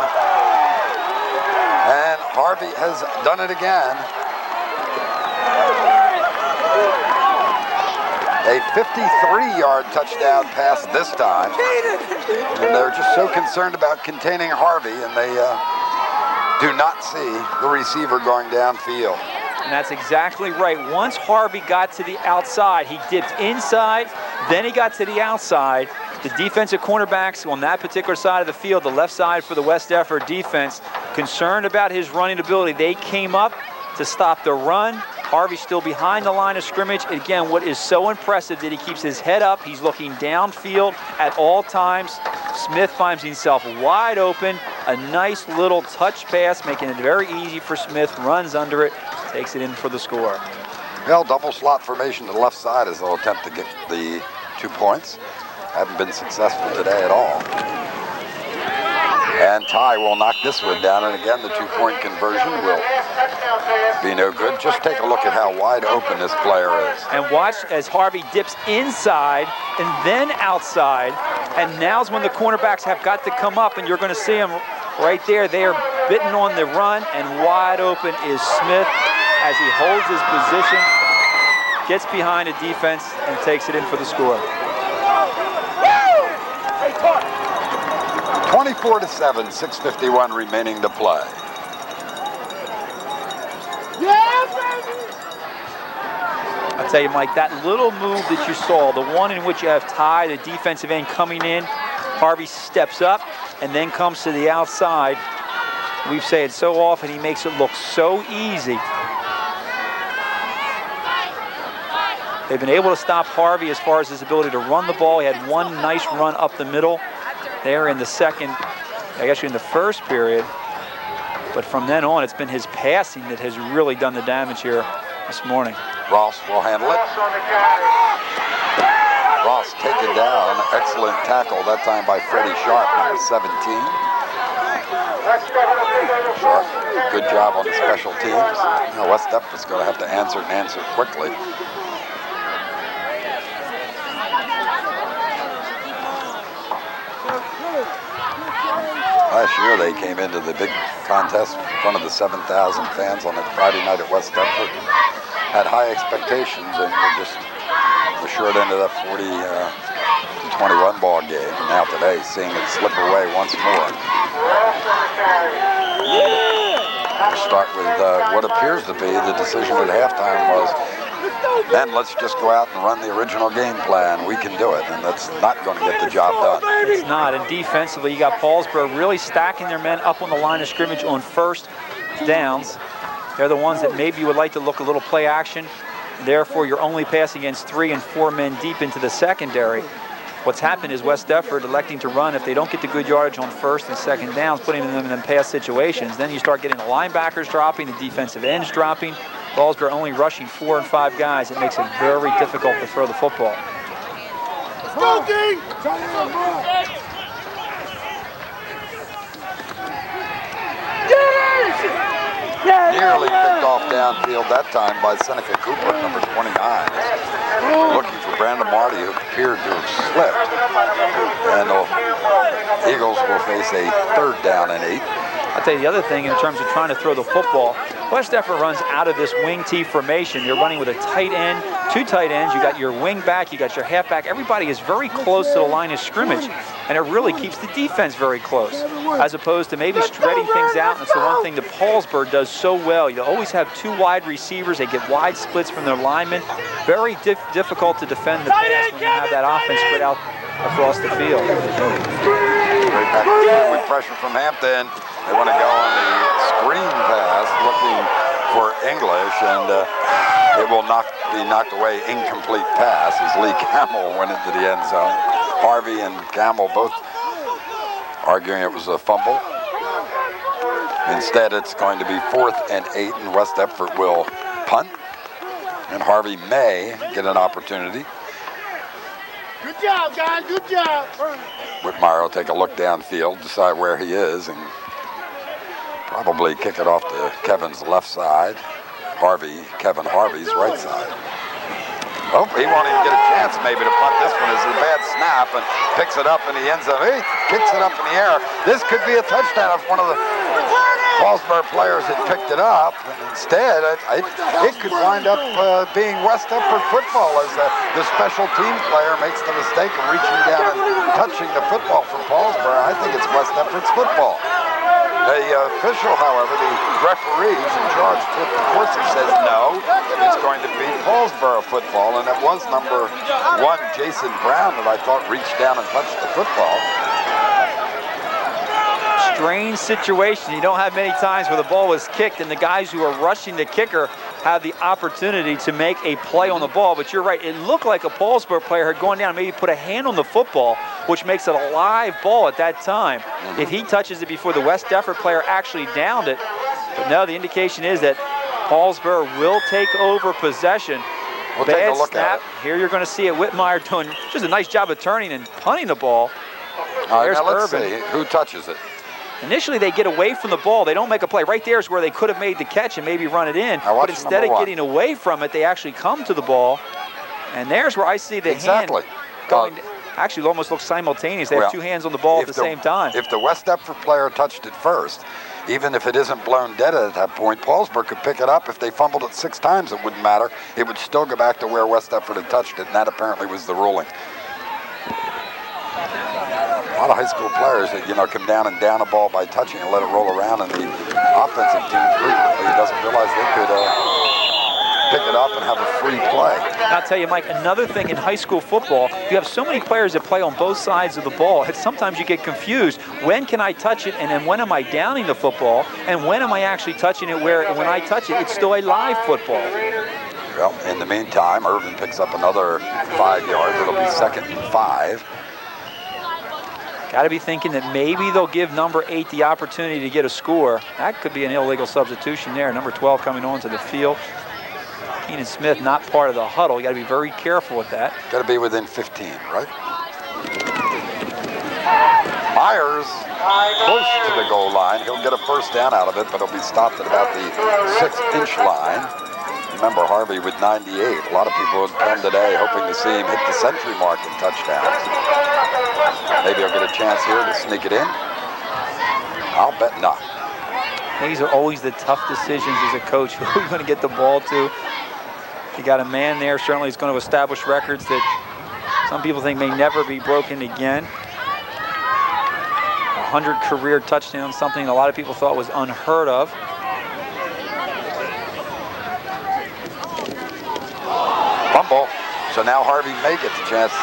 And Harvey has done it again. A 53-yard touchdown pass this time. And they're just so concerned about containing Harvey, and they do not see the receiver going downfield. And that's exactly right. Once Harvey got to the outside, he dipped inside, then he got to the outside. The defensive cornerbacks on that particular side of the field, the left side for the West Deptford defense, concerned about his running ability. They came up to stop the run. Harvey still behind the line of scrimmage. Again, what is so impressive that he keeps his head up. He's looking downfield at all times. Smith finds himself wide open. A nice little touch pass, making it very easy for Smith. Runs under it, takes it in for the score. Well, double slot formation to the left side as they'll attempt to get the 2 points. Haven't been successful today at all. And Ty will knock this one down, and again the 2-point conversion will be no good. Just take a look at how wide open this player is. And watch as Harvey dips inside and then outside, and now's when the cornerbacks have got to come up, and you're going to see them right there. They are bitten on the run, and wide open is Smith as he holds his position, gets behind a defense, and takes it in for the score. 24-7, 6:51 remaining to play. I'll tell you, Mike, that little move that you saw, the one in which you have Ty, the defensive end, coming in, Harvey steps up and then comes to the outside. We've said it so often, he makes it look so easy. They've been able to stop Harvey as far as his ability to run the ball. He had one nice run up the middle there in the second, I guess in the first period. But from then on, it's been his passing that has really done the damage here this morning. Ross will handle it. Ross taken down. Excellent tackle, that time by Freddie Sharp, number 17. Sharp, good job on the special teams. You know, West Deptford's going to have to answer quickly. Last year they came into the big contest in front of the 7,000 fans on a Friday night at West Deptford. Had high expectations and were just the short end of that 40-21 ball game. And now today, seeing it slip away once more. We'll start with what appears to be the decision at halftime was, then let's just go out and run the original game plan. We can do it, and that's not going to get the job done. It's not, and defensively, you got Paulsboro really stacking their men up on the line of scrimmage on first downs. They're the ones that maybe you would like to look a little play action. Therefore, you're only passing against 3 and 4 men deep into the secondary. What's happened is West Deptford electing to run. If they don't get the good yardage on first and second downs, putting them in pass situations, then you start getting the linebackers dropping, the defensive ends dropping. Paulsboro only rushing 4 and 5 guys. It makes it very difficult to throw the football. Nearly picked off downfield that time by Seneca Cooper, number 29. Looking for Brandon Marty, who appeared to have slipped. And the Eagles will face a 3rd down and 8. I'll tell you the other thing in terms of trying to throw the football, West Deptford runs out of this wing T formation. You're running with a tight end, 2 tight ends. You got your wing back, you got your halfback. Everybody is very close to the line of scrimmage, and it really keeps the defense very close, as opposed to maybe spreading things out. And it's the one thing that Paulsboro does so well. You always have 2 wide receivers. They get wide splits from their linemen. Very difficult to defend the pass when you have that offense spread out across the field. Right back with pressure from Hampton. They want to go on the screen pass, looking for English, and it will be knocked away. Incomplete pass as Lee Campbell went into the end zone. Harvey and Campbell both arguing it was a fumble. Instead, it's going to be 4th and 8, and West Deptford will punt, and Harvey may get an opportunity. Good job, guys. Good job. Whitmire will take a look downfield, decide where he is, and probably kick it off to Kevin's left side. Kevin Harvey's right side. Oh, he won't even get a chance maybe to punt this one. It's a bad snap and picks it up in the end zone. He kicks it up in the air. This could be a touchdown if one of the Paulsboro players had picked it up, and instead it could wind up being West Deptford football as the special team player makes the mistake of reaching down and touching the football from Paulsboro. I think it's West Deptford's football. The official, however, the referee who's in charge, Cliff DeCourcy, says no, it's going to be Paulsboro football, and it was number 1, Jason Brown, that I thought reached down and touched the football. Strange situation. You don't have many times where the ball was kicked and the guys who are rushing the kicker have the opportunity to make a play on the ball. But you're right, it looked like a Paulsboro player had gone down and maybe put a hand on the football, which makes it a live ball at that time. If he touches it before the West Deptford player actually downed it. But no, the indication is that Paulsboro will take over possession. We'll take a look snap. at it. Here you're going to see it. Whitmire doing just a nice job of turning and punting the ball. All right, There's now let's Urban. see who touches it. Initially, they get away from the ball. They don't make a play. Right there is where they could have made the catch and maybe run it in. But instead of getting away from it, they actually come to the ball. And there's where I see the hand going. Actually, it almost looks simultaneous. They have two hands on the ball at the same time. If the West Deptford player touched it first, even if it isn't blown dead at that point, Paulsboro could pick it up. If they fumbled it 6 times, it wouldn't matter. It would still go back to where West Deptford had touched it, and that apparently was the ruling. A lot of high school players that, come down and down a ball by touching and let it roll around, and the offensive team frequently doesn't realize they could pick it up and have a free play. I'll tell you, Mike, another thing in high school football, you have so many players that play on both sides of the ball, and sometimes you get confused. When can I touch it, and then when am I downing the football, and when am I actually touching it where when I touch it, it's still a live football? Well, in the meantime, Irvin picks up another 5 yards. It'll be 2nd and 5. Got to be thinking that maybe they'll give number 8 the opportunity to get a score. That could be an illegal substitution there. Number 12 coming onto the field. Keenan Smith not part of the huddle. You got to be very careful with that. Got to be within 15, right? Myers close to the goal line. He'll get a first down out of it, but he'll be stopped at about the 6-inch line. Remember, Harvey with 98. A lot of people would come today hoping to see him hit the century mark in touchdowns. Maybe he'll get a chance here to sneak it in. I'll bet not. These are always the tough decisions as a coach. Who are you going to get the ball to? You got a man there, certainly is going to establish records that some people think may never be broken again. 100 career touchdowns, something a lot of people thought was unheard of. Fumble. So now Harvey may get the chance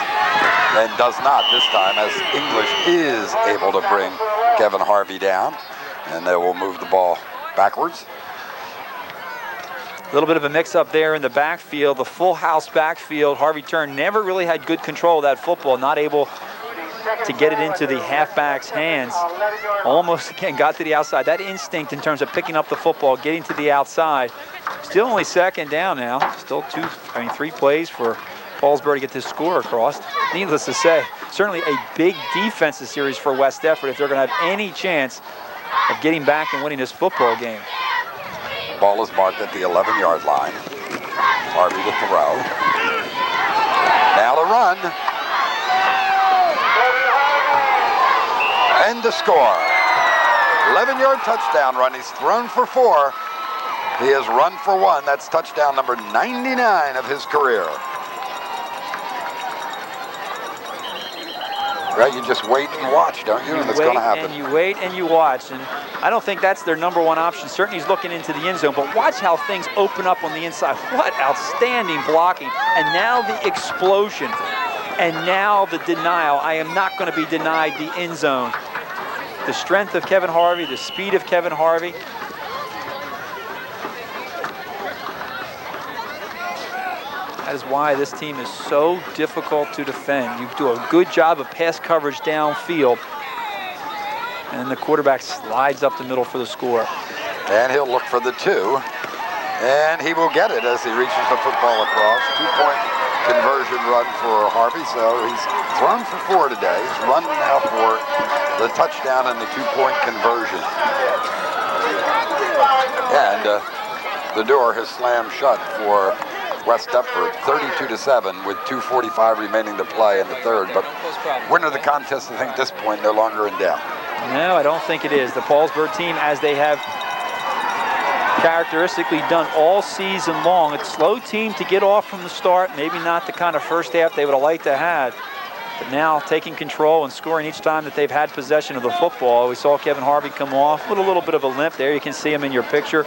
and does not this time, as English is able to bring Kevin Harvey down, and they will move the ball backwards. A little bit of a mix-up there in the backfield, the full house backfield. Harvey Turn never really had good control of that football, not able to get it into the halfback's hands. Almost, again, got to the outside. That instinct in terms of picking up the football, getting to the outside. Still only 2nd down now. Still 3 plays for Paulsboro to get this score across. Needless to say, certainly a big defensive series for West Deptford if they're going to have any chance of getting back and winning this football game. Ball is marked at the 11-yard line. Harvey to throw. Now to run. And to score. 11-yard touchdown run. He's thrown for 4. He has run for 1. That's touchdown number 99 of his career. Right, you just wait and watch, don't you? And it's going to happen. And you wait and you watch. And I don't think that's their number 1 option. Certainly he's looking into the end zone, but watch how things open up on the inside. What outstanding blocking. And now the explosion. And now the denial. I am not going to be denied the end zone. The strength of Kevin Harvey, the speed of Kevin Harvey. That is why this team is so difficult to defend. You do a good job of pass coverage downfield, and the quarterback slides up the middle for the score. And he'll look for the 2, and he will get it as he reaches the football across. 2-point conversion run for Harvey, so he's thrown for 4 today. He's run now for the touchdown and the 2-point conversion. And the door has slammed shut for West Deptford, 32-7 with 2:45 remaining to play in the 3rd. But winner of the contest, I think, at this point, no longer in doubt. No, I don't think it is. The Paulsboro team, as they have characteristically done all season long. It's a slow team to get off from the start, maybe not the kind of first half they would have liked to have, but now taking control and scoring each time that they've had possession of the football. We saw Kevin Harvey come off with a little bit of a limp there. You can see him in your picture,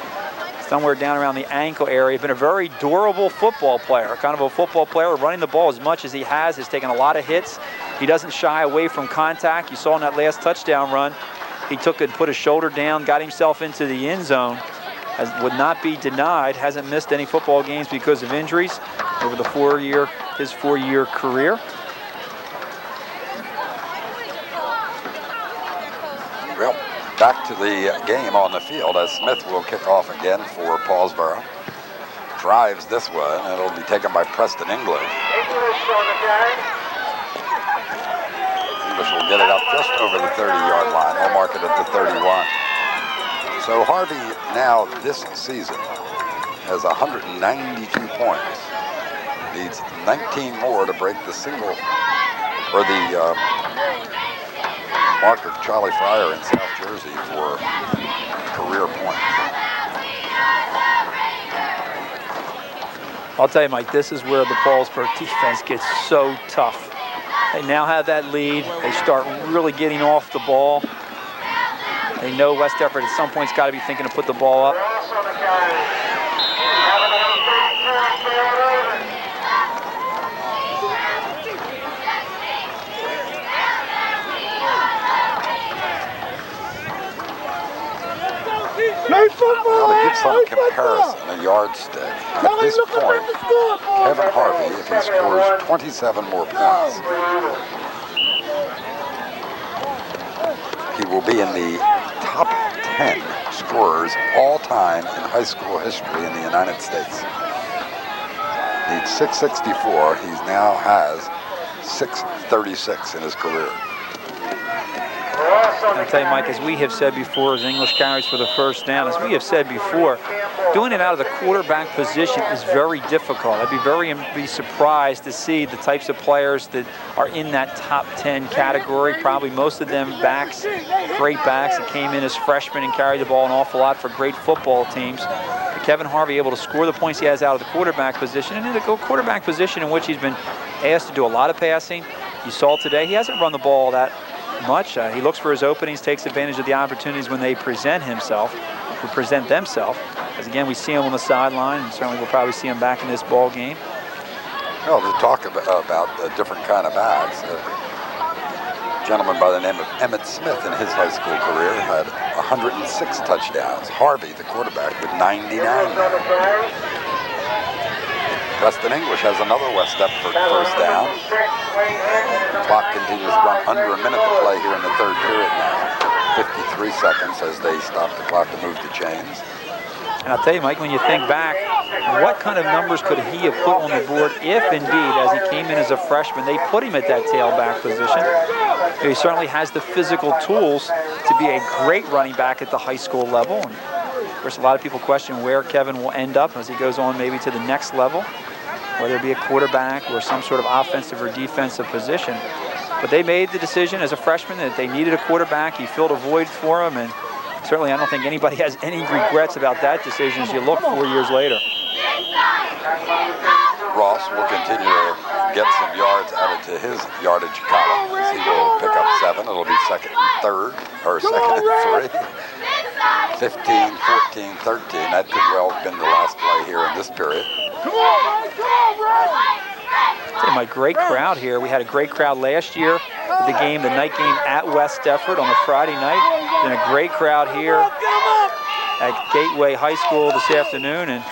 somewhere down around the ankle area. Been a very durable football player, kind of a football player running the ball as much as he has taken a lot of hits. He doesn't shy away from contact. You saw in that last touchdown run, he took and put his shoulder down, got himself into the end zone. Would not be denied, hasn't missed any football games because of injuries over the his four-year career. Well, back to the game on the field as Smith will kick off again for Paulsboro. Drives this one, and it'll be taken by Preston English. English will get it up just over the 30-yard line. We'll mark it at the 31. So Harvey now this season has 192 points. Needs 19 more to break the mark of Charlie Fryer in South Jersey for career points. I'll tell you, Mike, this is where the Paulsboro defense gets so tough. They now have that lead. They start really getting off the ball. They know West Deptford at some point's got to be thinking to put the ball up. Now to give some comparison, a yardstick. At this point, Kevin Harvey, if he scores 27 more points, he will be in the top 10 scorers all time in high school history in the United States. Needs 664. He now has 636 in his career. I'll tell you, Mike, as we have said before, as English carries for the first down, as we have said before, doing it out of the quarterback position is very difficult. I'd be surprised to see the types of players that are in that top 10 category. Probably most of them backs, great backs that came in as freshmen and carried the ball an awful lot for great football teams. But Kevin Harvey able to score the points he has out of the quarterback position, and in a quarterback position in which he's been asked to do a lot of passing. You saw today, he hasn't run the ball that much. He looks for his openings, takes advantage of the opportunities when they present themselves. As again, we see him on the sideline, and certainly we'll probably see him back in this ball game. Well, to talk about the different kind of backs, a gentleman by the name of Emmett Smith in his high school career had 106 touchdowns. Harvey, the quarterback, with 99. Preston English has another West Deptford first down. The clock continues to run under a minute to play here in the third period now. 53 seconds as they stop the clock to move the chains. And I'll tell you, Mike, when you think back, what kind of numbers could he have put on the board if indeed, as he came in as a freshman, they put him at that tailback position? He certainly has the physical tools to be a great running back at the high school level. And of course, a lot of people question where Kevin will end up as he goes on maybe to the next level, whether it be a quarterback or some sort of offensive or defensive position. But they made the decision as a freshman that they needed a quarterback. He filled a void for him, and certainly I don't think anybody has any regrets about that decision as you look 4 years later. Ross will continue to get some yards added to his yardage column as he will pick up 7. It'll be second and 3. 15, 14, 13. That could well have been the last play here in this period. My great crowd here. We had a great crowd last year at the game, the night game at West Deptford on a Friday night. And a great crowd here at Gateway High School this afternoon, and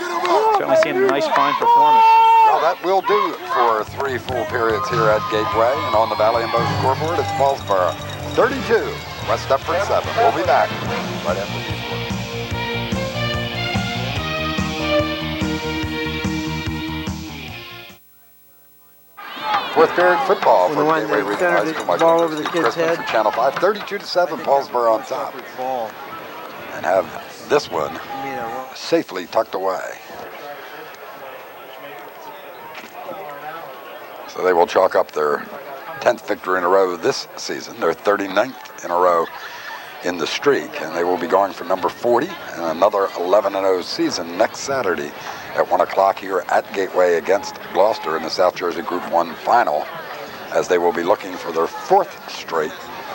certainly seeing a nice, fine performance. Well, that will do for 3 full periods here at Gateway, and on the Valley and Boat scoreboard, it's Paulsboro 32, West Deptford 7. We'll be back right after these words. Fourth period football for Gateway Regional High School. Ball over the kid's head. For Channel 5, 32-7, Paulsboro on top. And have this one safely tucked away. So they will chalk up their 10th victory in a row this season, their 39th in a row in the streak, and they will be going for number 40 and another 11-0 season next Saturday at 1 o'clock here at Gateway against Gloucester in the South Jersey Group 1 final, as they will be looking for their 4th straight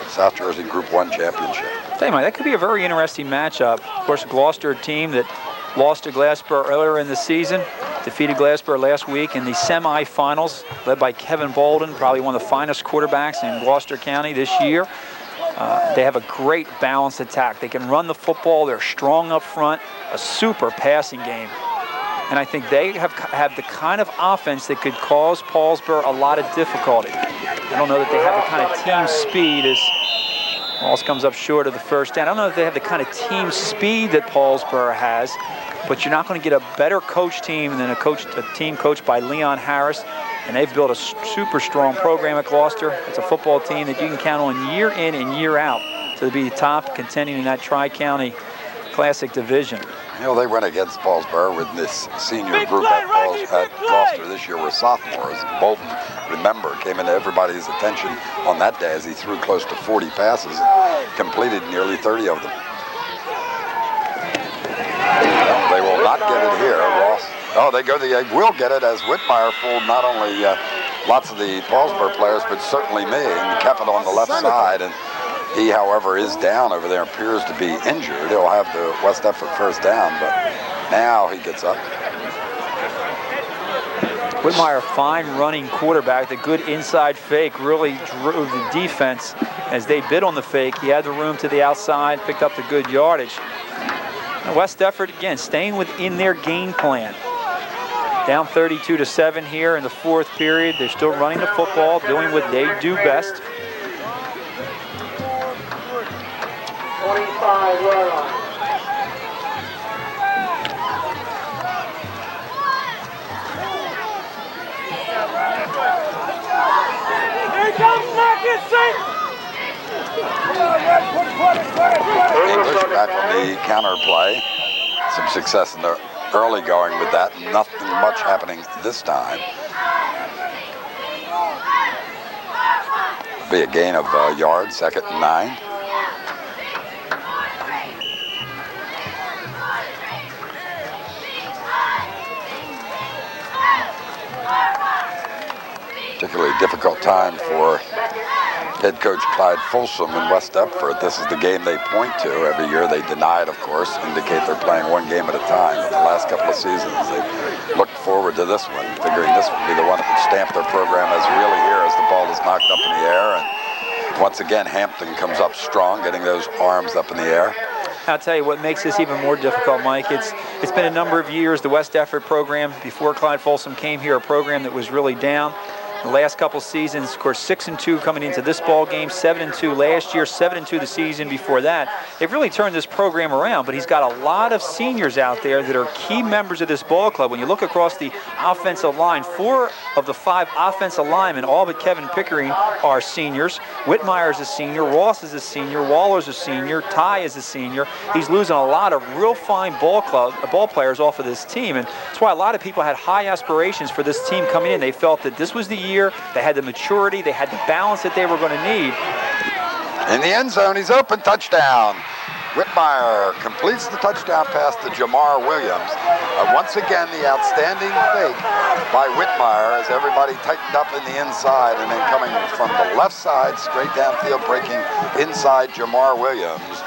South Jersey Group 1 championship. Tell you, Mike, that could be a very interesting matchup. Of course, Gloucester, a team that lost to Glassboro earlier in the season, defeated Glassboro last week in the semifinals, led by Kevin Bolden, probably one of the finest quarterbacks in Gloucester County this year. They have a great balanced attack. They can run the football. They're strong up front, a super passing game. And I think they have the kind of offense that could cause Paulsboro a lot of difficulty. I don't know that they have the kind of team speed as Walls comes up short of the first down. I don't know if they have the kind of team speed that Paulsboro has, but you're not going to get a better coach team than a team coached by Leon Harris. And they've built a super strong program at Gloucester. It's a football team that you can count on year in and year out to be top contending in that Tri-County Classic division. You know, they went against Paulsboro with this senior group at Gloucester this year were sophomores. Bolden, remember, came into everybody's attention on that day as he threw close to 40 passes, completed nearly 30 of them. They will not get it here. Ross. Oh, they will get it as Whitmire fooled not only lots of the Paulsboro players, but certainly me, and kept it on the left side. And he, however, is down over there, appears to be injured. He'll have the West Deptford first down, but now he gets up. Whitmire, fine running quarterback. The good inside fake really drove the defense as they bid on the fake. He had the room to the outside, picked up the good yardage. And West Deptford, again, staying within their game plan. Down 32-7 here in the 4th period. They're still running the football, doing what they do best. 25 yard line. Here comes Marcus. English back on the counter play. Some success in the early going with that. Nothing much happening this time. Be a gain of yards, 2nd and 9. Particularly difficult time for head coach Clyde Folsom in West Deptford. This is the game they point to every year. They deny it, of course, indicate they're playing one game at a time. But the last couple of seasons, they've looked forward to this one, figuring this would be the one that would stamp their program as really here as the ball is knocked up in the air. And once again, Hampton comes up strong, getting those arms up in the air. I'll tell you what makes this even more difficult, Mike. It's been a number of years. The West Deptford program, before Clyde Folsom came here, a program that was really down. The last couple seasons, of course, 6-2 coming into this ball game, 7-2 last year, 7-2 the season before that. They've really turned this program around, but he's got a lot of seniors out there that are key members of this ball club. When you look across the offensive line, 4 of the 5 offensive linemen, all but Kevin Pickering, are seniors. Whitmire is a senior, Ross is a senior, Waller's a senior, Ty is a senior. He's losing a lot of real fine ball players off of this team, and that's why a lot of people had high aspirations for this team coming in. They felt that this was the year. They had the maturity, they had the balance that they were going to need. In the end zone, he's open, touchdown. Whitmire completes the touchdown pass to Jamar Williams. Once again, the outstanding fake by Whitmire as everybody tightened up in the inside, and then coming from the left side, straight downfield, breaking inside Jamar Williams.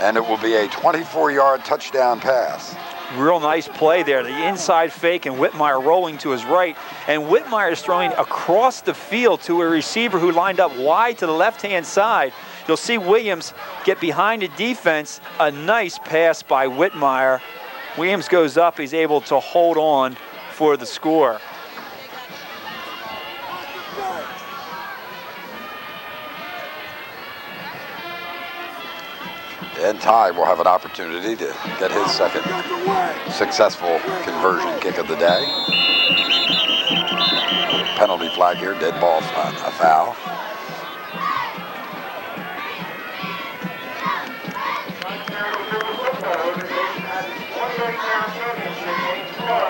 And it will be a 24-yard touchdown pass. Real nice play there, the inside fake, and Whitmire rolling to his right. And Whitmire is throwing across the field to a receiver who lined up wide to the left-hand side. You'll see Williams get behind the defense. A nice pass by Whitmire. Williams goes up, he's able to hold on for the score. And Ty will have an opportunity to get his second successful conversion kick of the day. Penalty flag here, dead ball, a foul.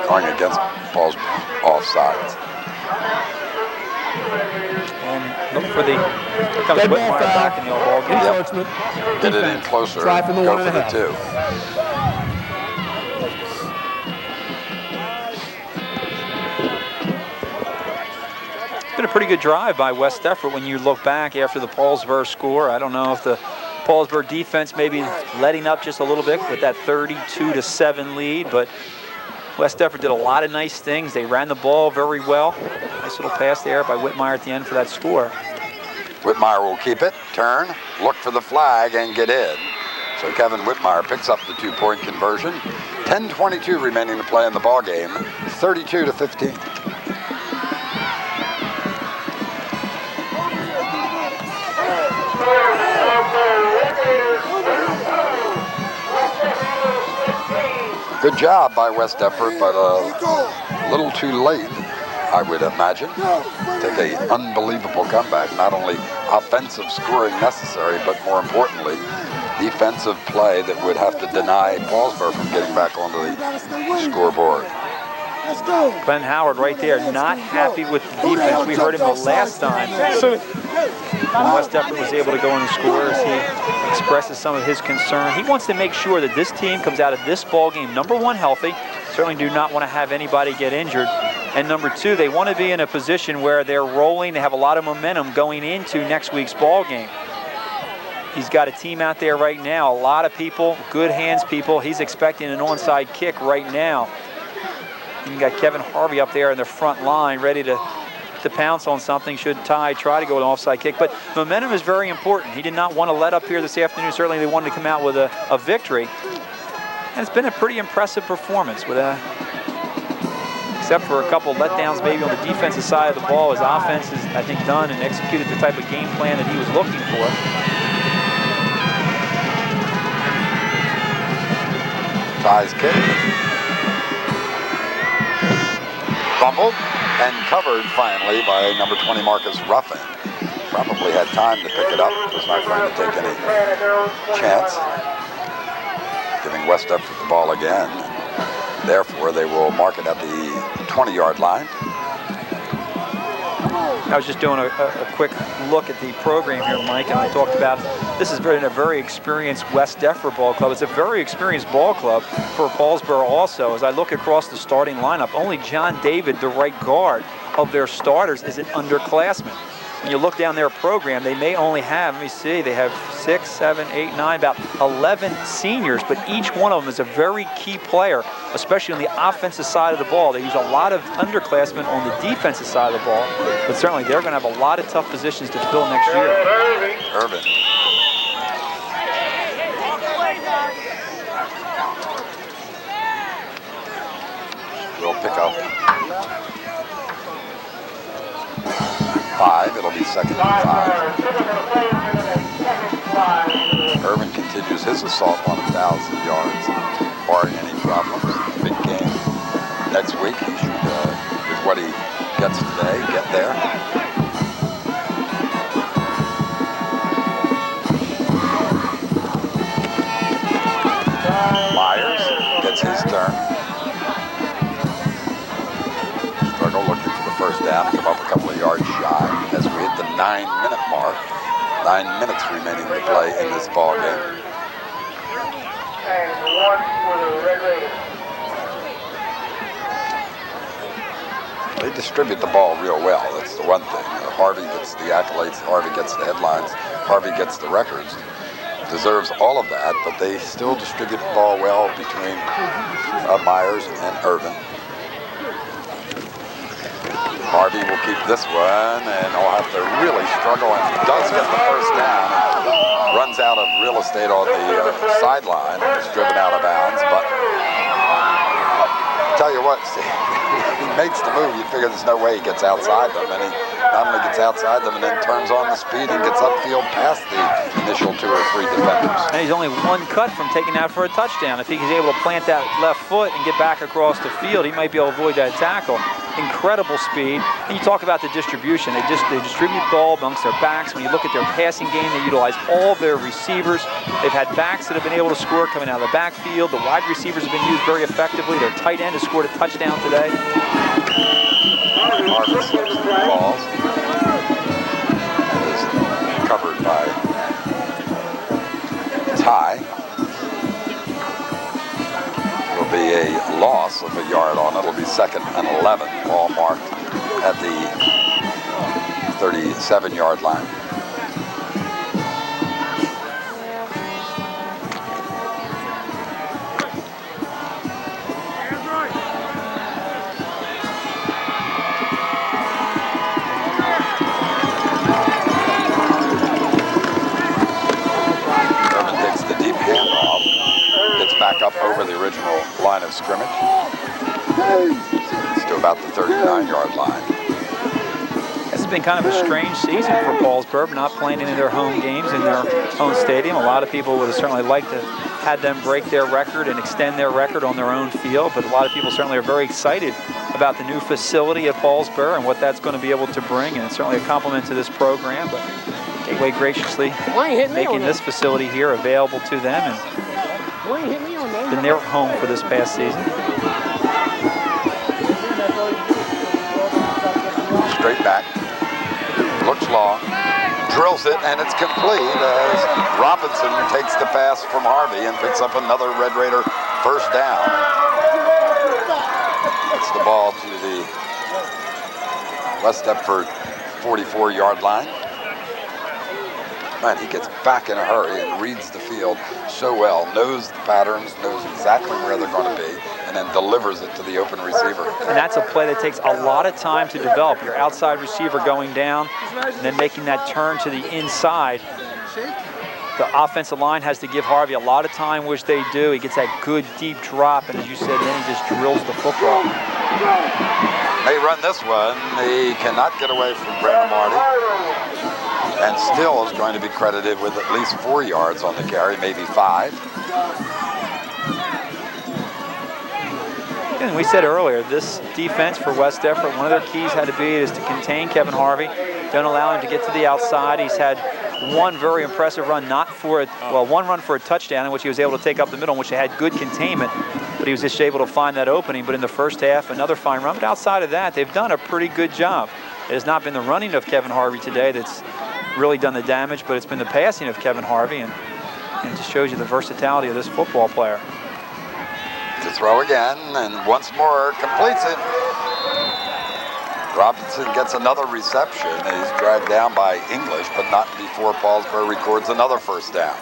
Going against Paul's offsides. And Look for the comes Dead ball Whitmire foul. back in the all-ball game. Encroachment. Get it in closer. Try from the Go 1 for and a the half. 2. It's been a pretty good drive by West Deptford when you look back after the Paulsboro score. I don't know if the Paulsboro defense maybe letting up just a little bit with that 32-7 lead, but West Deptford did a lot of nice things. They ran the ball very well. Nice little pass there by Whitmire at the end for that score. Whitmire will keep it, turn, look for the flag, and get in. So Kevin Whitmire picks up the 2-point conversion. 10:22 remaining to play in the ball game. 32-15. Good job by West Deptford, but a little too late, I would imagine. Take an unbelievable comeback. Not only offensive scoring necessary, but more importantly, defensive play that would have to deny Paulsboro from getting back onto the scoreboard. Glenn Howard right there, not happy with the defense. We heard him the last time when West Deptford was able to go in and score, as he expresses some of his concern. He wants to make sure that this team comes out of this ball game, number one, healthy. Certainly do not want to have anybody get injured. And number two, they want to be in a position where they're rolling. They have a lot of momentum going into next week's ball game. He's got a team out there right now, a lot of people, good hands people. He's expecting an onside kick right now. You got Kevin Harvey up there in the front line ready to pounce on something should Ty try to go an offside kick. But momentum is very important. He did not want to let up here this afternoon. Certainly they wanted to come out with a victory. And it's been a pretty impressive performance with except for a couple letdowns maybe on the defensive side of the ball. His offense has, I think, done and executed the type of game plan that he was looking for. Ty's kick. Fumbled and covered finally by number 20 Marcus Ruffin. Probably had time to pick it up. Was not going to take any chance. Giving West Deptford the ball again. Therefore, they will mark it at the 20-yard line. I was just doing a quick look at the program here, Mike, and I talked about this has been a very experienced West Deptford ball club. It's a very experienced ball club for Paulsboro also. As I look across the starting lineup, only John David, the right guard of their starters, is an underclassman. When you look down their program, they may only have, let me see, they have 6, 7, 8, 9, about 11 seniors, but each one of them is a very key player, especially on the offensive side of the ball. They use a lot of underclassmen on the defensive side of the ball, but certainly they're going to have a lot of tough positions to fill next year. Irvin. Will pick up 5. It'll be 2nd and 5. Irvin continues his assault on 1,000 yards, barring any problems. Big game next week. He should, with what he gets today, get there. Myers gets his turn. Struggle looking for the first down, come up a couple of yards shy as we hit the 9-minute mark. 9 minutes remaining to play in this ball game. And 1 for the Red Raiders. They distribute the ball real well. That's the one thing. Harvey gets the accolades. Harvey gets the headlines. Harvey gets the records. Deserves all of that, but they still distribute the ball well between Myers and Irvin. Harvey will keep this one, and he'll have to really struggle, and does get the first down. Runs out of real estate on the sideline. Is driven out of bounds, but tell you what, he makes the move. You figure there's no way he gets outside them, and he not only gets outside them and then turns on the speed and gets upfield past the initial 2 or 3 defenders. And he's only 1 cut from taking that for a touchdown. If he's able to plant that left foot and get back across the field, he might be able to avoid that tackle. Incredible speed. And you talk about the distribution. They distribute the ball amongst their backs. When you look at their passing game, they utilize all their receivers. They've had backs that have been able to score coming out of the backfield. The wide receivers have been used very effectively. Their tight end has scored a touchdown today. Harvey balls. recovered by Ty. It'll be a loss of a yard on it. It'll be 2nd and 11. Ball marked at the 37-yard line. Back up over the original line of scrimmage. It's to about the 39-yard line. This has been kind of a strange season for Paulsboro, not playing any of their home games in their own stadium. A lot of people would have certainly liked to have them break their record and extend their record on their own field, but a lot of people certainly are very excited about the new facility at Paulsboro and what that's going to be able to bring, and it's certainly a compliment to this program. But Gateway graciously making this facility here available to them, and been their home for this past season. Straight back, looks long, drills it, and it's complete as Robinson takes the pass from Harvey and picks up another Red Raider first down. Gets the ball to the West Deptford 44-yard line. Man, he gets back in a hurry and reads the field so well, knows the patterns, knows exactly where they're going to be, and then delivers it to the open receiver. And that's a play that takes a lot of time to develop. Your outside receiver going down and then making that turn to the inside. The offensive line has to give Harvey a lot of time, which they do. He gets that good deep drop, and as you said, then he just drills the football. They run this one. He cannot get away from Brandon Marty, and still is going to be credited with at least 4 yards on the carry, maybe 5. And we said earlier, this defense for West Deptford, one of their keys had to be is to contain Kevin Harvey. Don't allow him to get to the outside. He's had one very impressive run, one run for a touchdown in which he was able to take up the middle, in which he had good containment, but he was just able to find that opening. But in the first half, another fine run. But outside of that, they've done a pretty good job. It has not been the running of Kevin Harvey today that's really done the damage, but it's been the passing of Kevin Harvey, and it just shows you the versatility of this football player. To throw again, and once more completes it. Robinson gets another reception. He's dragged down by English, but not before Paulsboro records another first down.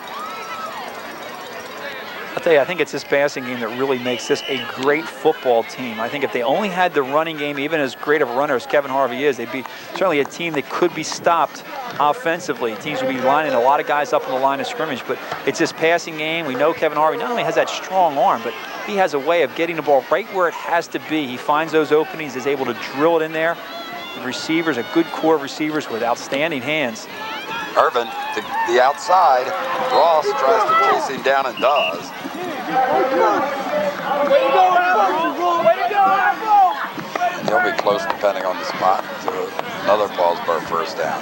I'll tell you, I think it's this passing game that really makes this a great football team. I think if they only had the running game, even as great of a runner as Kevin Harvey is, they'd be certainly a team that could be stopped offensively. Teams would be lining a lot of guys up on the line of scrimmage, but it's this passing game. We know Kevin Harvey not only has that strong arm, but he has a way of getting the ball right where it has to be. He finds those openings, is able to drill it in there. The receivers, a good core of receivers with outstanding hands. Irvin to the outside. Ross tries to chase him down and does. And he'll be close, depending on the spot, to another Paulsboro first down.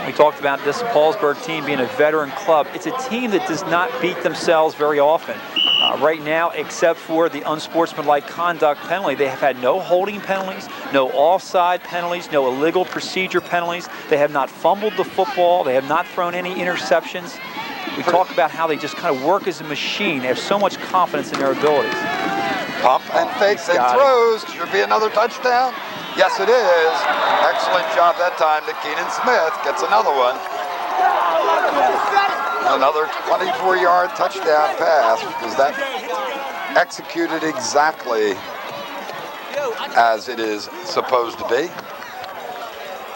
We talked about this Paulsboro team being a veteran club. It's a team that does not beat themselves very often. Right now, except for the unsportsmanlike conduct penalty, they have had no holding penalties, no offside penalties, no illegal procedure penalties. They have not fumbled the football. They have not thrown any interceptions. We talk about how they just kind of work as a machine. They have so much confidence in their abilities. Pump and fakes and throws. Should be another touchdown. Yes, it is. Excellent job that time to Keenan Smith. Gets another one. Another 24-yard touchdown pass. Was that executed exactly as it is supposed to be?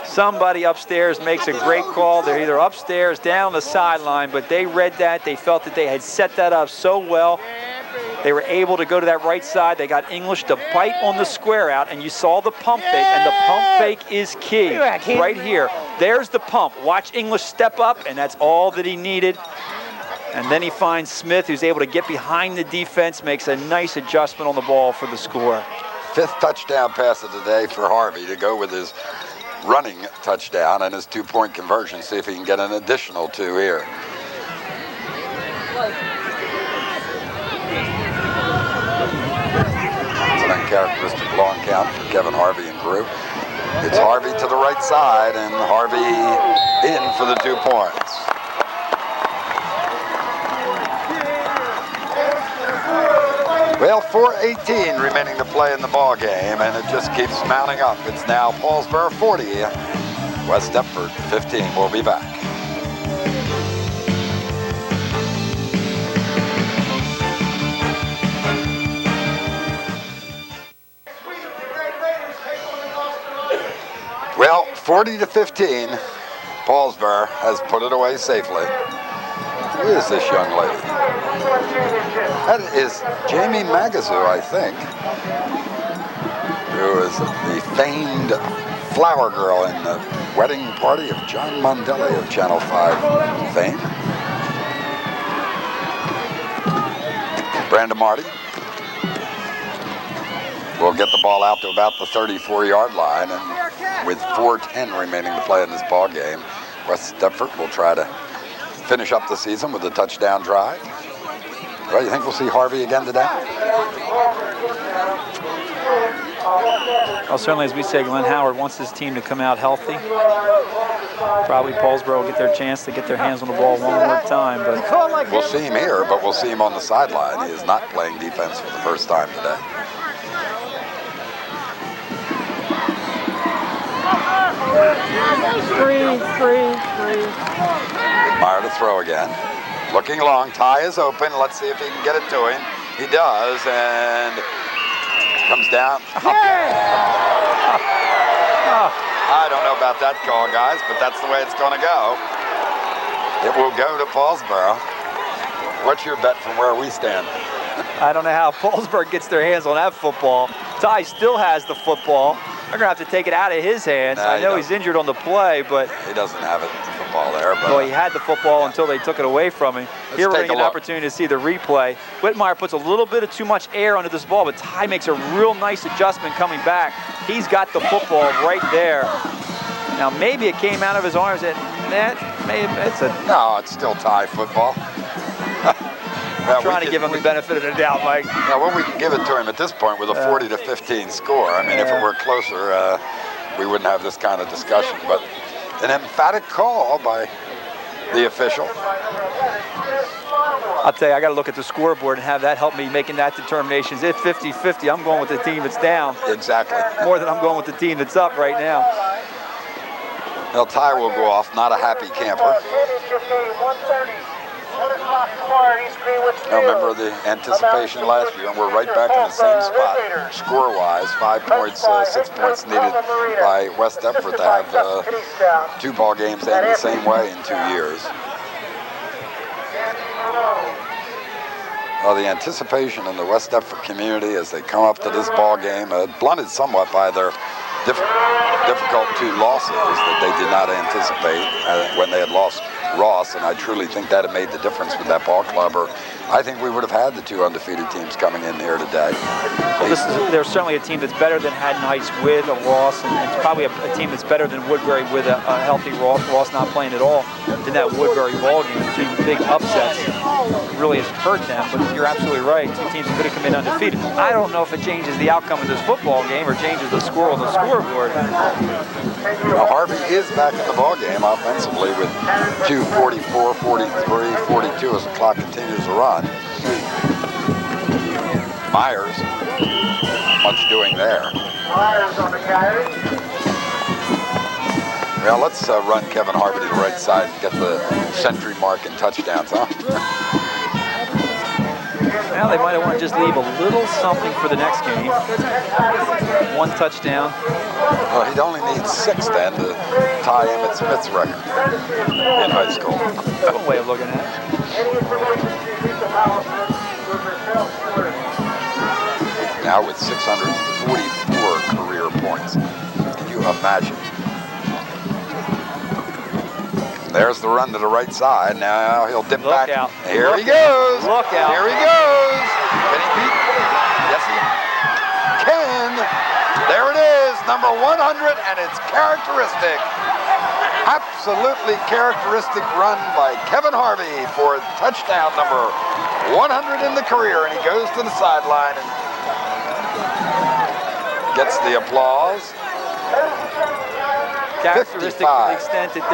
Somebody upstairs makes a great call. They're either upstairs, down the sideline, but they read that. They felt that they had set that up so well. They were able to go to that right side. They got English to bite on the square out, and you saw the pump fake, and the pump fake is key right here. There's the pump. Watch English step up, and that's all that he needed. And then he finds Smith, who's able to get behind the defense, makes a nice adjustment on the ball for the score. 5th touchdown pass of the day for Harvey to go with his running touchdown and his 2-point conversion. See if he can get an additional 2 here. It's an uncharacteristic long count for Kevin Harvey and crew. It's Harvey to the right side, and Harvey in for the 2 points. Well, 4:18 remaining to play in the ball game, and it just keeps mounting up. It's now Paulsboro 40, West Deptford 15. We'll be back. Well, 40-15, Paulsboro has put it away safely. Who is this young lady? That is Jamie Magazoo, I think, who is the famed flower girl in the wedding party of John Mondelli of Channel 5 fame. Brandon Marty will get the ball out to about the 34-yard line, and with 4:10 remaining to play in this ball game, West Deptford will try to finish up the season with a touchdown drive. Well, you think we'll see Harvey again today? Well, certainly, as we say, Glenn Howard wants his team to come out healthy. Probably Paulsboro will get their chance to get their hands on the ball one more time. But we'll see him here, but we'll see him on the sideline. He is not playing defense for the first time today. Three. Meyer to throw again. Looking long. Ty is open. Let's see if he can get it to him. He does, and comes down. I don't know about that call, guys, but that's the way it's going to go. It will go to Paulsboro. What's your bet from where we stand? I don't know how Paulsboro gets their hands on that football. Ty still has the football. They're going to have to take it out of his hands. Nah, I know he's injured on the play, but he doesn't have it, the football there. But well, he had the football until they took it away from him. Here we're going to get an opportunity to see the replay. Whitmire puts a little bit of too much air under this ball, but Ty makes a real nice adjustment coming back. He's got the football right there. Now, maybe it came out of his arms. No, it's still Ty football. I'm trying to give him the benefit of the doubt, Mike. Yeah, well, we can give it to him at this point with a 40-15 score. I mean, if it were closer, we wouldn't have this kind of discussion. But an emphatic call by the official. I'll tell you, I got to look at the scoreboard and have that help me making that determination. If 50-50, I'm going with the team that's down. Exactly. More than I'm going with the team that's up right now. Well, Ty will go off, not a happy camper. Now remember the anticipation last year, and we're right back in the same spot, score-wise. 5 points, 6 points needed by West Deptford to have 2 ball games end the same way in 2 years. Well, the anticipation in the West Deptford community as they come up to this ball game, blunted somewhat by their difficult 2 losses that they did not anticipate when they had lost Ross, and I truly think that had made the difference with that ball club, or I think we would have had the 2 undefeated teams coming in here today. Well, there's certainly a team that's better than Haddon Heights with a Ross, and it's probably a team that's better than Woodbury with a healthy Ross. Ross not playing at all in that Woodbury ball game. 2 big upsets really has hurt them, but you're absolutely right. 2 teams could have come in undefeated. I don't know if it changes the outcome of this football game or changes the score on the scoreboard. Well, Harvey is back in the ball game offensively with 2:44, 43, 42 as the clock continues to run. Myers, much doing there. Myers on the carry. Well, let's run Kevin Harvey to the right side and get the century mark in touchdowns, huh? Now they might want to just leave a little something for the next game. 1 touchdown. Well, he'd only need 6 then to tie Emmett Smith's record in high school. That's one way of looking at it. Now with 644 career points. Can you imagine? There's the run to the right side. Now he'll dip back. Out. Here he goes. Look out. Here he goes. Can he beat? Yes, he can. There it is, number 100, and it's characteristic. Absolutely characteristic run by Kevin Harvey for touchdown number 100 in the career, and he goes to the sideline and gets the applause. Characteristic to the extent that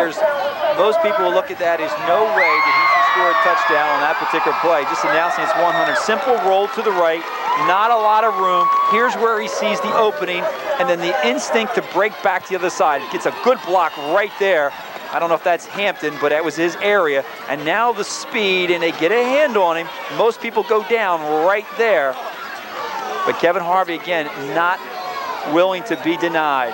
most people will look at that as no way that he should score a touchdown on that particular play. Just announcing it's 100. Simple roll to the right, not a lot of room. Here's where he sees the opening, and then the instinct to break back to the other side. Gets a good block right there. I don't know if that's Hampton, but that was his area. And now the speed, and they get a hand on him. Most people go down right there. But Kevin Harvey, again, not willing to be denied.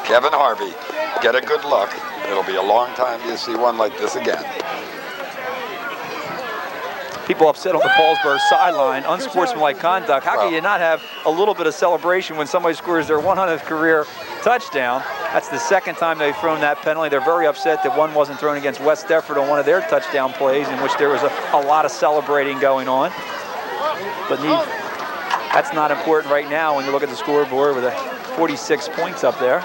Kevin Harvey, get a good look. It'll be a long time to see one like this again. People upset on the Paulsboro sideline, unsportsmanlike conduct. How can you not have a little bit of celebration when somebody scores their 100th career touchdown? That's the second time they've thrown that penalty. They're very upset that one wasn't thrown against West Deptford on one of their touchdown plays in which there was a lot of celebrating going on. But that's not important right now when you look at the scoreboard with 46 points up there.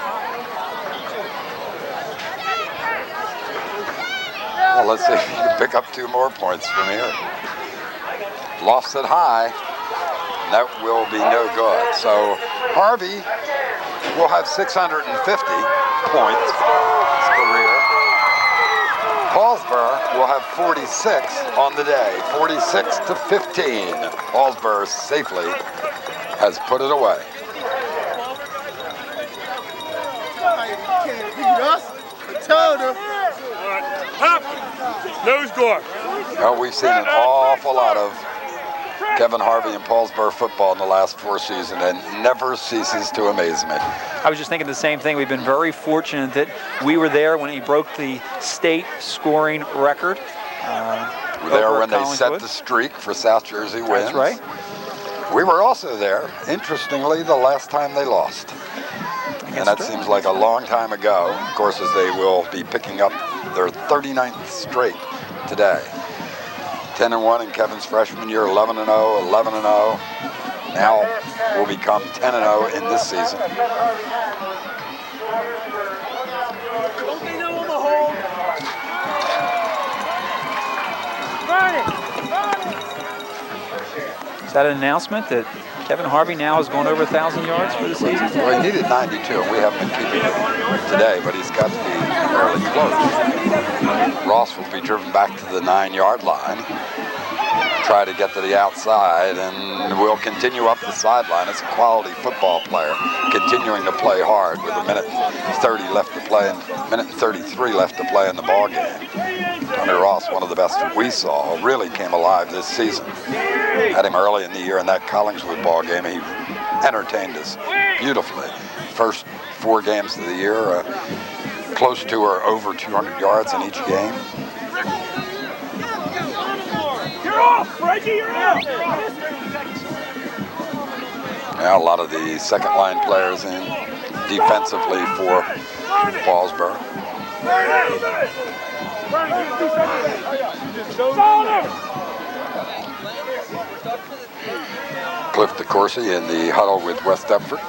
Well, let's see if you can pick up 2 more points from here. Lost it high. That will be no good. So Harvey will have 650 points his career. Paulsboro will have 46 on the day. 46 to 15. Paulsboro safely has put it away. Can't beat us. I told her. Nose guard. Well, we've seen an awful lot of Kevin Harvey and Paulsboro football in the last 4 seasons, and never ceases to amaze me. I was just thinking the same thing. We've been very fortunate that we were there when he broke the state scoring record. We were there when they set the streak for South Jersey wins. That's right. We were also there, interestingly, the last time they lost. And that seems like a long time ago. Of course, as they will be picking up their 39th straight today. 10-1 in Kevin's freshman year, 11-0, 11-0. Now will become 10-0 in this season. Is that an announcement that Kevin Harvey now is going over 1,000 yards for the season? Well, he needed 92, and we haven't been keeping it today, but he's got to be fairly close. Ross will be driven back to the 9-yard line, try to get to the outside, and will continue up the sideline. It's a quality football player, continuing to play hard with a minute 30 left to play and minute 33 left to play in the ball game. Tony Ross, one of the best we saw, really came alive this season. Had him early in the year in that Collingswood ball game. He entertained us beautifully. First 4 games of the year, close to or over 200 yards in each game. You're off, Reggie, you're off. Now a lot of the second line players in defensively for Paulsboro. Cliff DeCourcy in the huddle with West Deptford.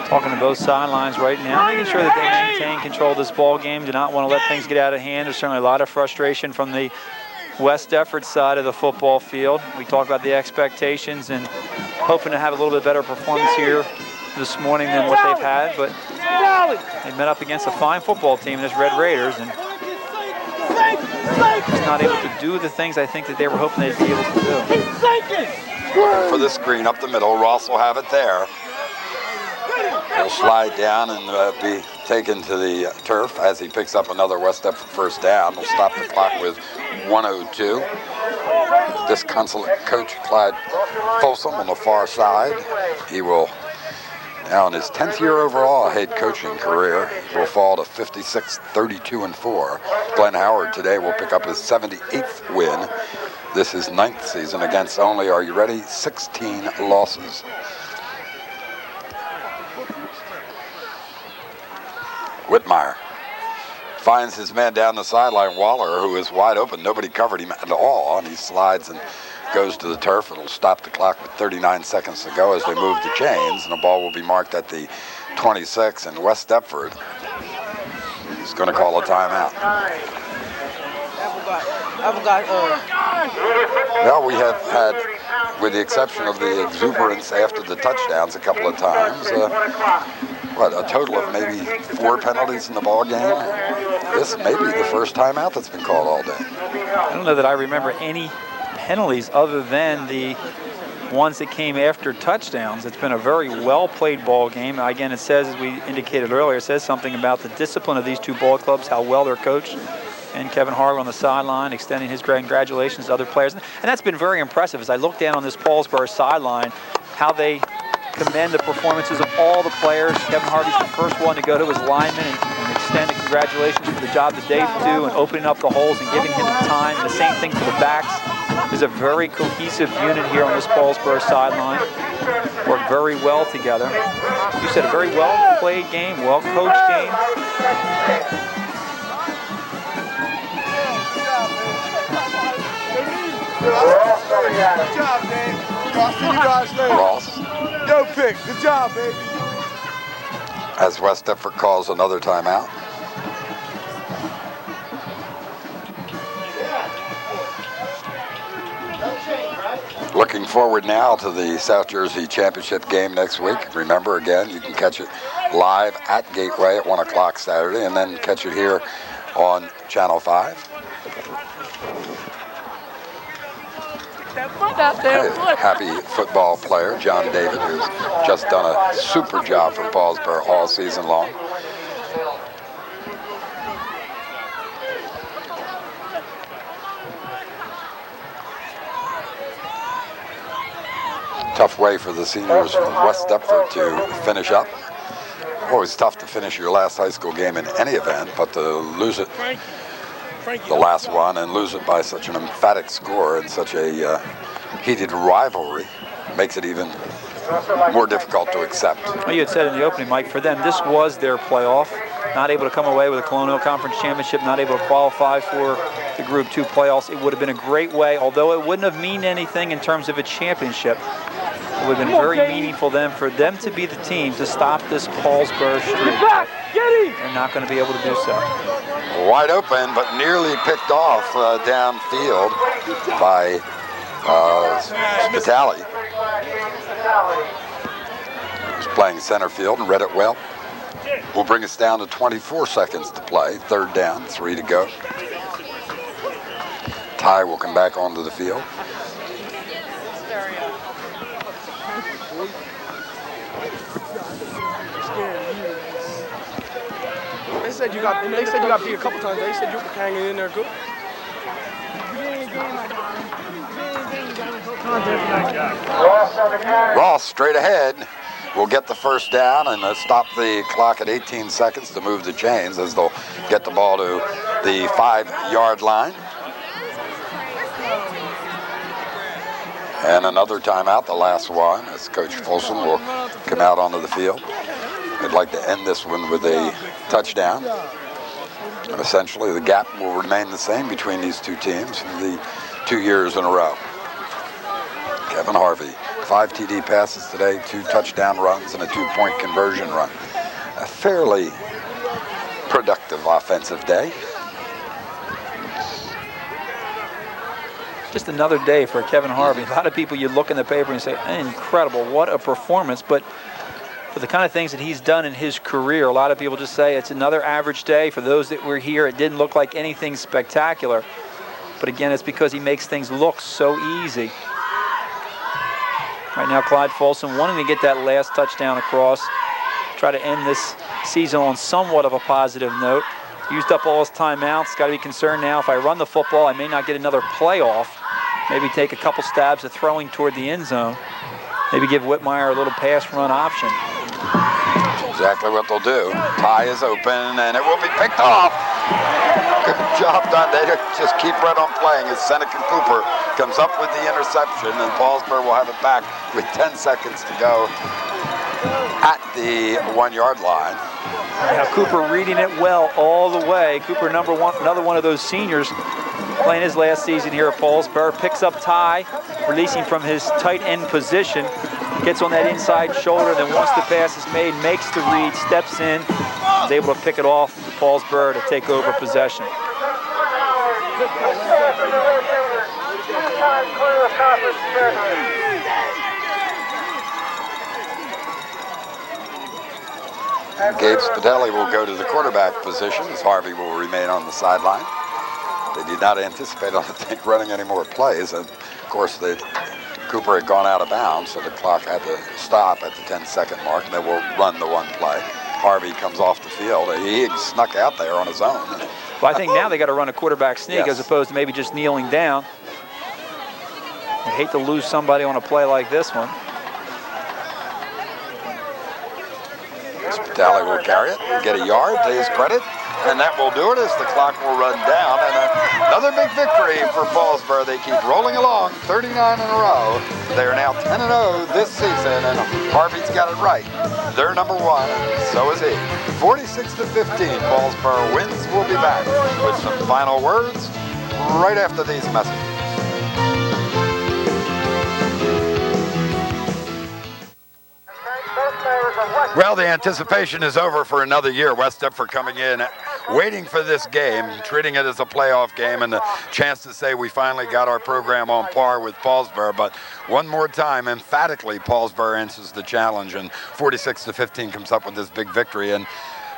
Talking to both sidelines right now, making sure that they maintain control of this ball game, do not want to let things get out of hand. There's certainly a lot of frustration from the West Deptford side of the football field. We talk about the expectations and hoping to have a little bit better performance here this morning than what they've had, but they met up against a fine football team, this Red Raiders, and just not able to do the things I think that they were hoping they'd be able to do. Looking for the screen up the middle. Ross will have it there. He'll slide down and be taken to the turf as he picks up another West Deptford first down. We'll stop the clock with 1:02. Disconsolate coach Clyde Folsom on the far side. He will, now in his 10th year overall head coaching career, will fall to 56, 32-4. Glenn Howard today will pick up his 78th win. This is 9th season against only, are you ready, 16 losses. Whitmire finds his man down the sideline, Waller, who is wide open. Nobody covered him at all, and he slides and goes to the turf. It'll stop the clock with 39 seconds to go as they move the chains, and the ball will be marked at the 26, and West Deptford He's going to call a timeout. Well, we have had, with the exception of the exuberance after the touchdowns a couple of times, a total of maybe 4 penalties in the ball game. This may be the first timeout that's been called all day. I don't know that I remember any penalties other than the ones that came after touchdowns. It's been a very well-played ball game. Again, it says, as we indicated earlier, it says something about the discipline of these two ball clubs, how well they're coached. And Kevin Harvey on the sideline extending his congratulations to other players. And that's been very impressive as I look down on this Paulsboro sideline, how they commend the performances of all the players. Kevin Harvey's the first one to go to his linemen and extend the congratulations for the job that they do and opening up the holes and giving him the time. And the same thing for the backs. There's a very cohesive unit here on this Paulsboro sideline. Work very well together. You said a very well-played game, well-coached game. Good job, man. I'll see you guys later. Ross. Yo, pick. Good job, baby. As West Deptford calls another timeout. Looking forward now to the South Jersey Championship game next week. Remember, again, you can catch it live at Gateway at 1 o'clock Saturday and then catch it here on Channel 5. A happy football player, John David, who's just done a super job for Paulsboro all season long. Tough way for the seniors from West Deptford to finish up. Always tough to finish your last high school game in any event, but to lose it, the last one, and lose it by such an emphatic score and such a heated rivalry makes it even more difficult to accept. Well, you had said in the opening, Mike, for them, this was their playoff. Not able to come away with a Colonial Conference Championship, not able to qualify for the Group 2 playoffs. It would have been a great way, although it wouldn't have meant anything in terms of a championship. It would have been very meaningful then for them to be the team to stop this Paulsboro streak. They're not going to be able to do so. Wide open, but nearly picked off downfield by Spitali. He's playing center field and read it well. Will bring us down to 24 seconds to play. 3rd down, 3 to go. Ty will come back onto the field. They said you got beat a couple times. They said you were hanging in there good. Ross straight ahead will get the 1st down and stop the clock at 18 seconds to move the chains as they'll get the ball to the 5-yard line. And another timeout, the last one, as Coach Folsom will come out onto the field. They'd like to end this one with a touchdown. And essentially the gap will remain the same between these two teams for the 2 years in a row. Kevin Harvey, 5 TD passes today, 2 touchdown runs, and a 2-point conversion run. A fairly productive offensive day. Just another day for Kevin Harvey. A lot of people, you look in the paper and say, incredible, what a performance. But for the kind of things that he's done in his career, a lot of people just say it's another average day. For those that were here, it didn't look like anything spectacular. But again, it's because he makes things look so easy. Right now, Clyde Folsom wanting to get that last touchdown across, try to end this season on somewhat of a positive note. Used up all his timeouts. Got to be concerned now. If I run the football, I may not get another playoff. Maybe take a couple stabs at throwing toward the end zone. Maybe give Whitmire a little pass run option. Exactly what they'll do. Ty is open, and it will be picked off. Good job done. They just keep right on playing as Seneca Cooper comes up with the interception, and Paulsboro will have it back with 10 seconds to go at the 1-yard line. Yeah, Cooper reading it well all the way. Cooper, number one, another one of those seniors playing his last season here at Paulsboro. Picks up Ty, releasing from his tight end position. Gets on that inside shoulder, then once the pass is made, makes the read, steps in, is able to pick it off Paulsboro to take over possession. Gabe Spitelli will go to the quarterback position as Harvey will remain on the sideline. They did not anticipate, I don't think, running any more plays. And of course, Cooper had gone out of bounds, so the clock had to stop at the 10-second mark, and they will run the one play. Harvey comes off the field. He snuck out there on his own. Well, I think now they got to run a quarterback sneak Yes. as opposed to maybe just kneeling down. I hate to lose somebody on a play like this one. Spitelli will carry it, get a yard to his credit, and that will do it as the clock will run down. And another big victory for Paulsboro. They keep rolling along, 39 in a row. They are now 10-0 this season, and Harvey's got it right. They're number one, and so is he. 46-15, Paulsboro wins. We'll be back with some final words right after these messages. Well, the anticipation is over for another year. West Deptford coming in, waiting for this game, treating it as a playoff game and a chance to say we finally got our program on par with Paulsboro. But one more time, emphatically, Paulsboro answers the challenge, and 46-15 comes up with this big victory. And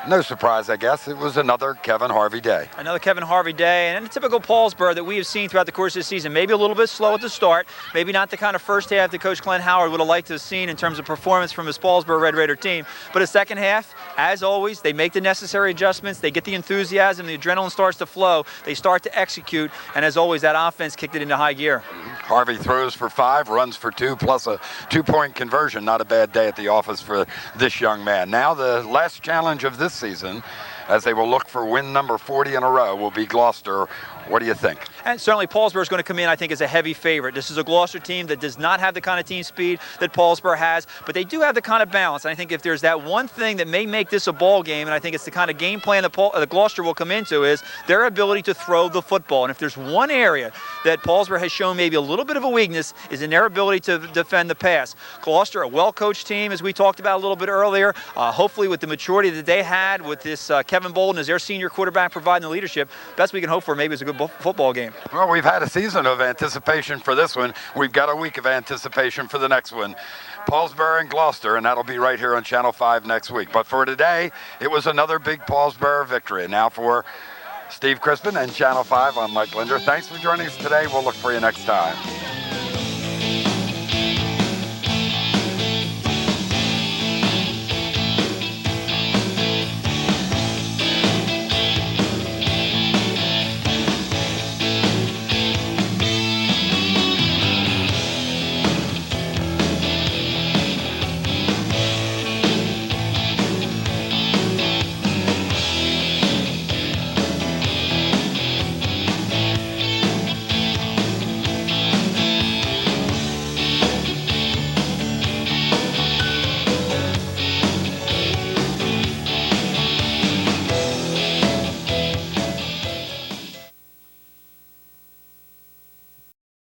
no surprise, I guess. It was another Kevin Harvey day. Another Kevin Harvey day, and a typical Paulsboro that we have seen throughout the course of the season. Maybe a little bit slow at the start, maybe not the kind of first half that Coach Glenn Howard would have liked to have seen in terms of performance from his Paulsboro Red Raider team. But a second half, as always, they make the necessary adjustments, they get the enthusiasm, the adrenaline starts to flow, they start to execute, and as always, that offense kicked it into high gear. Harvey throws for 5, runs for 2, plus a 2-point conversion. Not a bad day at the office for this young man. Now the last challenge of this season, as they will look for win number 40 in a row, will be Gloucester. What do you think? And certainly Paulsboro is going to come in, I think, as a heavy favorite. This is a Gloucester team that does not have the kind of team speed that Paulsboro has, but they do have the kind of balance. And I think if there's that one thing that may make this a ball game, and I think it's the kind of game plan that Gloucester will come into, is their ability to throw the football. And if there's one area that Paulsboro has shown maybe a little bit of a weakness, is in their ability to defend the pass. Gloucester, a well-coached team, as we talked about a little bit earlier, hopefully with the maturity that they had with this Kevin Bolden as their senior quarterback providing the leadership, best we can hope for maybe is a good football game. Well, we've had a season of anticipation for this one. We've got a week of anticipation for the next one. Paulsboro and Gloucester, and that'll be right here on Channel 5 next week. But for today, it was another big Paulsboro victory. And now for Steve Crispin and Channel 5, I'm Mike Lindner. Thanks for joining us today. We'll look for you next time.